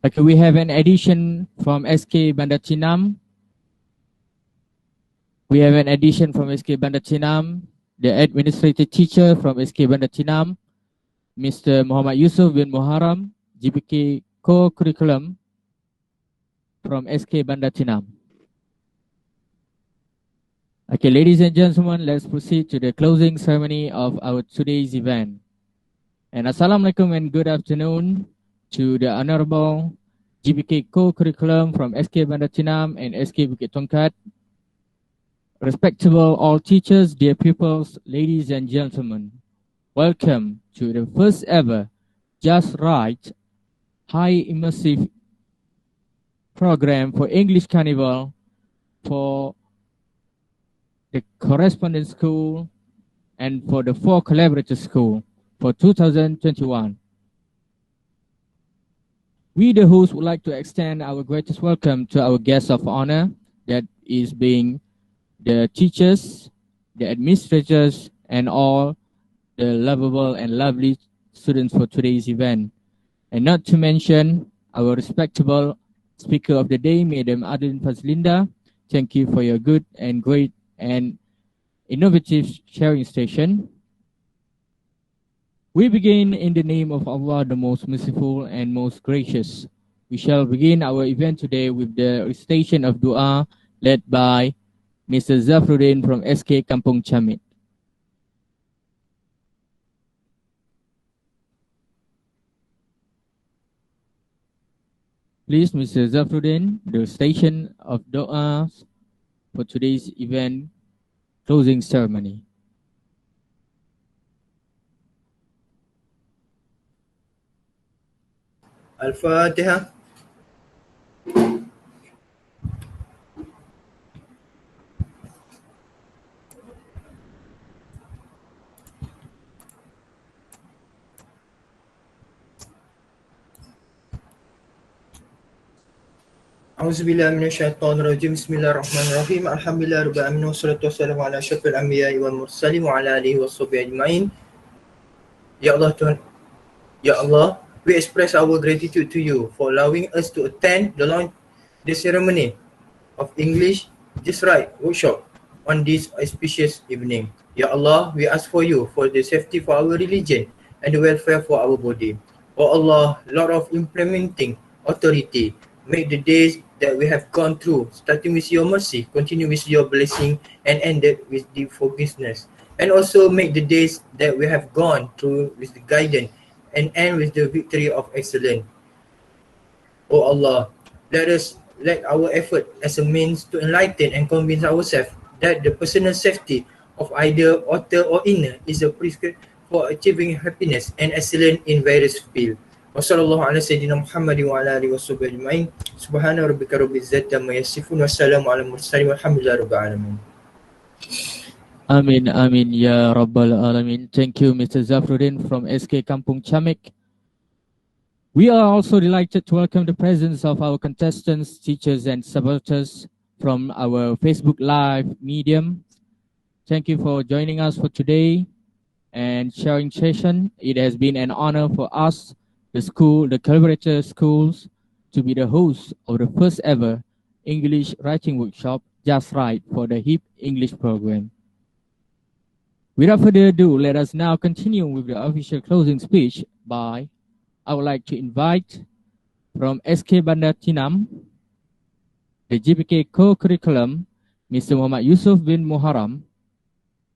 Okay, we have an addition from SK Bandar Chinam. We have an addition from SK Bandar Chinam, the administrative teacher from SK Bandar Chinam, Mr. Muhammad Yusuf bin Muharram, GPK co-curriculum from SK Bandar Chinam. Okay, ladies and gentlemen, let's proceed to the closing ceremony of our today's event. And Assalamualaikum and good afternoon to the Honorable GPK co-curriculum from SK Bandar Chinam and SK Bukit Tongkat. Respectable all teachers, dear pupils, ladies and gentlemen, welcome to the first ever Just Right high immersive program for English Carnival for the Correspondence School and for the 4 Collaborator School for 2021. We, the hosts, would like to extend our greatest welcome to our guests of honor, that is being the teachers, the administrators, and all the lovable and lovely students for today's event. And not to mention our respectable speaker of the day, Madam Adeline Fazlinda. Thank you for your good and great and innovative sharing station. We begin in the name of Allah, the most merciful and most gracious. We shall begin our event today with the recitation of dua led by Mr. Zafruddin from SK Kampung Chamit. Please, Mr. Zafruddin, the recitation of dua for today's event closing ceremony. Al-Fatihah. A'udzubillahi minasyaitonirrajim. Bismillahirrahmanirrahim. Alhamdulillahirabbil alamin wassalatu wassalamu ala asyrafil anbiya'i wal mursalin wa ala alihi washabbihi ajmain. Ya Allah Tuhan, Ya Allah, we express our gratitude to you for allowing us to attend the ceremony of English Just Right workshop on this auspicious evening. Ya Allah, we ask for you for the safety for our religion and the welfare for our body. Oh Allah, Lord of implementing authority, make the days that we have gone through, starting with your mercy, continue with your blessing, and ended with the forgiveness. And also make the days that we have gone through with the guidance and end with the victory of excellence. Oh Allah, let our effort as a means to enlighten and convince ourselves that the personal safety of either outer or inner is a prescription for achieving happiness and excellence in various fields. Wassallallahu ala sayyidina Muhammadin wa ala alihi washabbihi ajmain. Subhana rabbika rabbil izzati amma yasifun wa salamun ala mursalin walhamdulillahi rabbil alamin. Amin, amin, ya Rabbal Alamin. Thank you, Mr. Zafruddin from SK Kampung Chamik. We are also delighted to welcome the presence of our contestants, teachers, and supporters from our Facebook Live medium. Thank you for joining us for today and sharing session. It has been an honor for us, the collaborator schools, to be the host of the first ever English writing workshop, Just Right, for the HIP English program. Without further ado, let us now continue with the official closing speech by, I would like to invite from SK Bandar Tinam, the GPK co-curriculum, Mr. Muhammad Yusuf bin Muharram,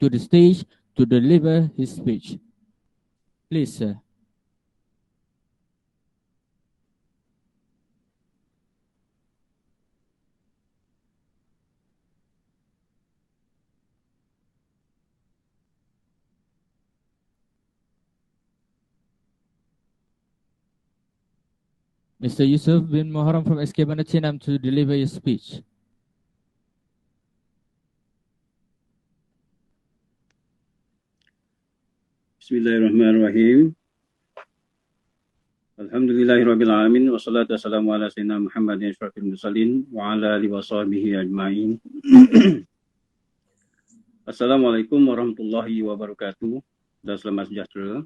to the stage to deliver his speech. Please, sir. Mr. Yusuf bin Muharram from SK Bandar Tinam to deliver your speech. Bismillahirrahmanirrahim. Alhamdulillahirabbil alamin wassalatu wassalamu ala sayyidina Muhammadin asyrafil mursalin wa ala alihi washabihi ajmain. Assalamualaikum warahmatullahi wabarakatuh dan selamat sejahtera.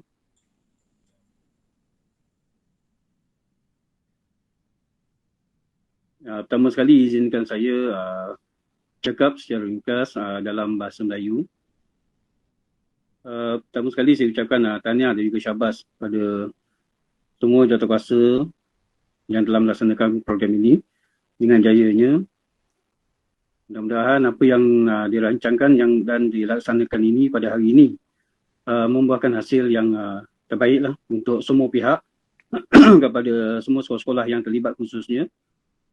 Pertama sekali izinkan saya cakap secara ringkas dalam bahasa Melayu. Pertama sekali saya ucapkan tahniah dan juga syabas pada semua jawatankuasa yang telah melaksanakan program ini dengan jayanya. Mudah-mudahan apa yang dirancangkan dan dilaksanakan ini pada hari ini membuahkan hasil yang terbaiklah untuk semua pihak kepada semua sekolah-sekolah yang terlibat khususnya.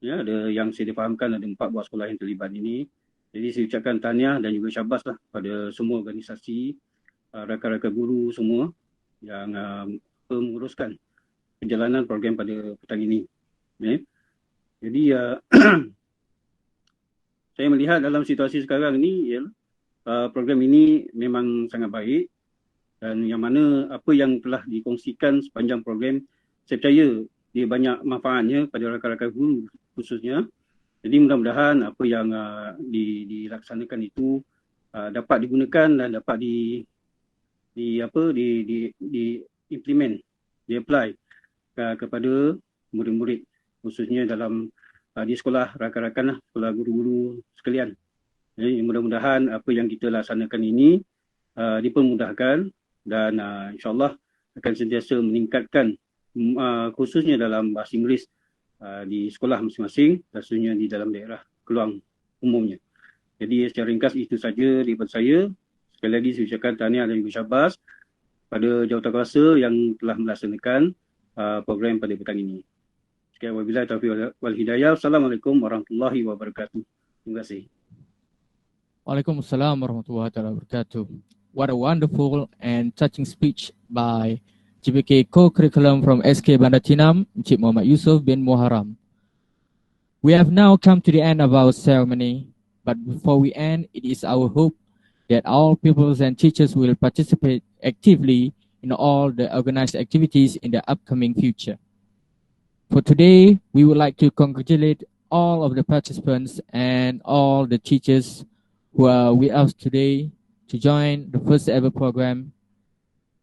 Ya, ada yang saya difahamkan ada 4 buah sekolah yang terlibat ini. Jadi saya ucapkan tahniah dan juga syabas lah pada semua organisasi, rakan-rakan guru semua yang menguruskan perjalanan program pada petang ini. Okay. Jadi saya melihat dalam situasi sekarang ini program ini memang sangat baik dan yang mana apa yang telah dikongsikan sepanjang program saya percaya dia banyak manfaatnya pada rakan-rakan guru khususnya. Jadi mudah-mudahan apa yang dilaksanakan itu dapat digunakan dan dapat di-implement, di-apply kepada murid-murid khususnya dalam di sekolah rakan-rakan sekolah guru-guru sekalian. Jadi mudah-mudahan apa yang kita laksanakan ini dipermudahkan dan insyaAllah akan sentiasa meningkatkan khususnya dalam bahasa Inggeris di sekolah masing-masing, khususnya di dalam daerah Keluang umumnya. Jadi secara ringkas itu saja daripada saya. Sekali lagi saya ucapkan tahniah dan juga syabas pada jawatankuasa yang telah melaksanakan program pada petang ini. Sekian wabillahi taufiq wal hidayah. Assalamualaikum warahmatullahi wabarakatuh. Terima kasih. Waalaikumsalam warahmatullahi wabarakatuh. What a wonderful and touching speech by GBK co-curriculum from SK Bandatinam, Encik Muhammad Yusuf bin Muharram. We have now come to the end of our ceremony, but before we end, it is our hope that all pupils and teachers will participate actively in all the organized activities in the upcoming future. For today, we would like to congratulate all of the participants and all the teachers who are with us today to join the first ever program.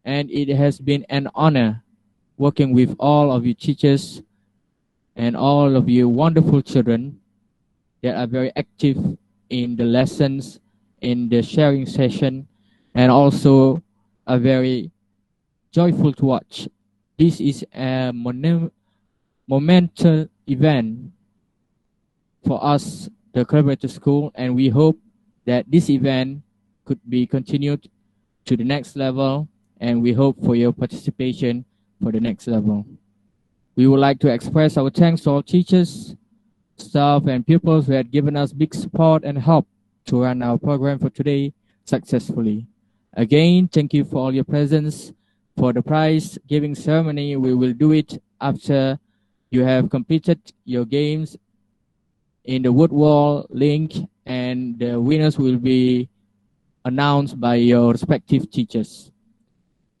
And it has been an honor working with all of you teachers and all of you wonderful children that are very active in the lessons, in the sharing session, and also are very joyful to watch. This is a monumental event for us, the Collaborative School, and we hope that this event could be continued to the next level, and we hope for your participation for the next level. We would like to express our thanks to all teachers, staff, and pupils who had given us big support and help to run our program for today successfully. Again, thank you for all your presence. For the prize giving ceremony, we will do it after you have completed your games in the Woodwall link, and the winners will be announced by your respective teachers.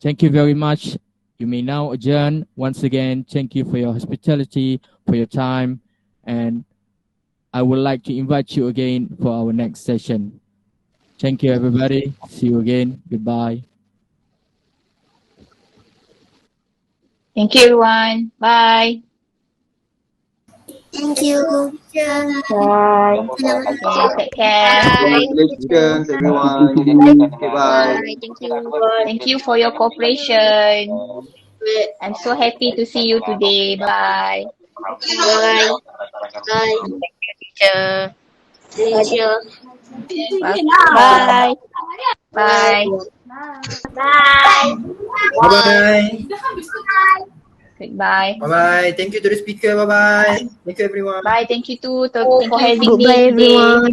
Thank you very much. You may now adjourn. Once again, thank you for your hospitality, for your time, and I would like to invite you again for our next session. Thank you, everybody. See you again. Goodbye. Thank you, everyone. Bye. Thank you. Bye. Okay, take care. Congratulations, everyone. Okay, bye. Thank you. Thank you for your cooperation. I'm so happy to see you today. Bye. Bye. Bye. Teacher. Teacher. Bye. Bye. Bye. Bye-bye. Goodbye. Bye-bye. Thank you to the speaker. Bye-bye. Thank you, everyone. Bye. Thank you too for having me Goodbye, today. everyone.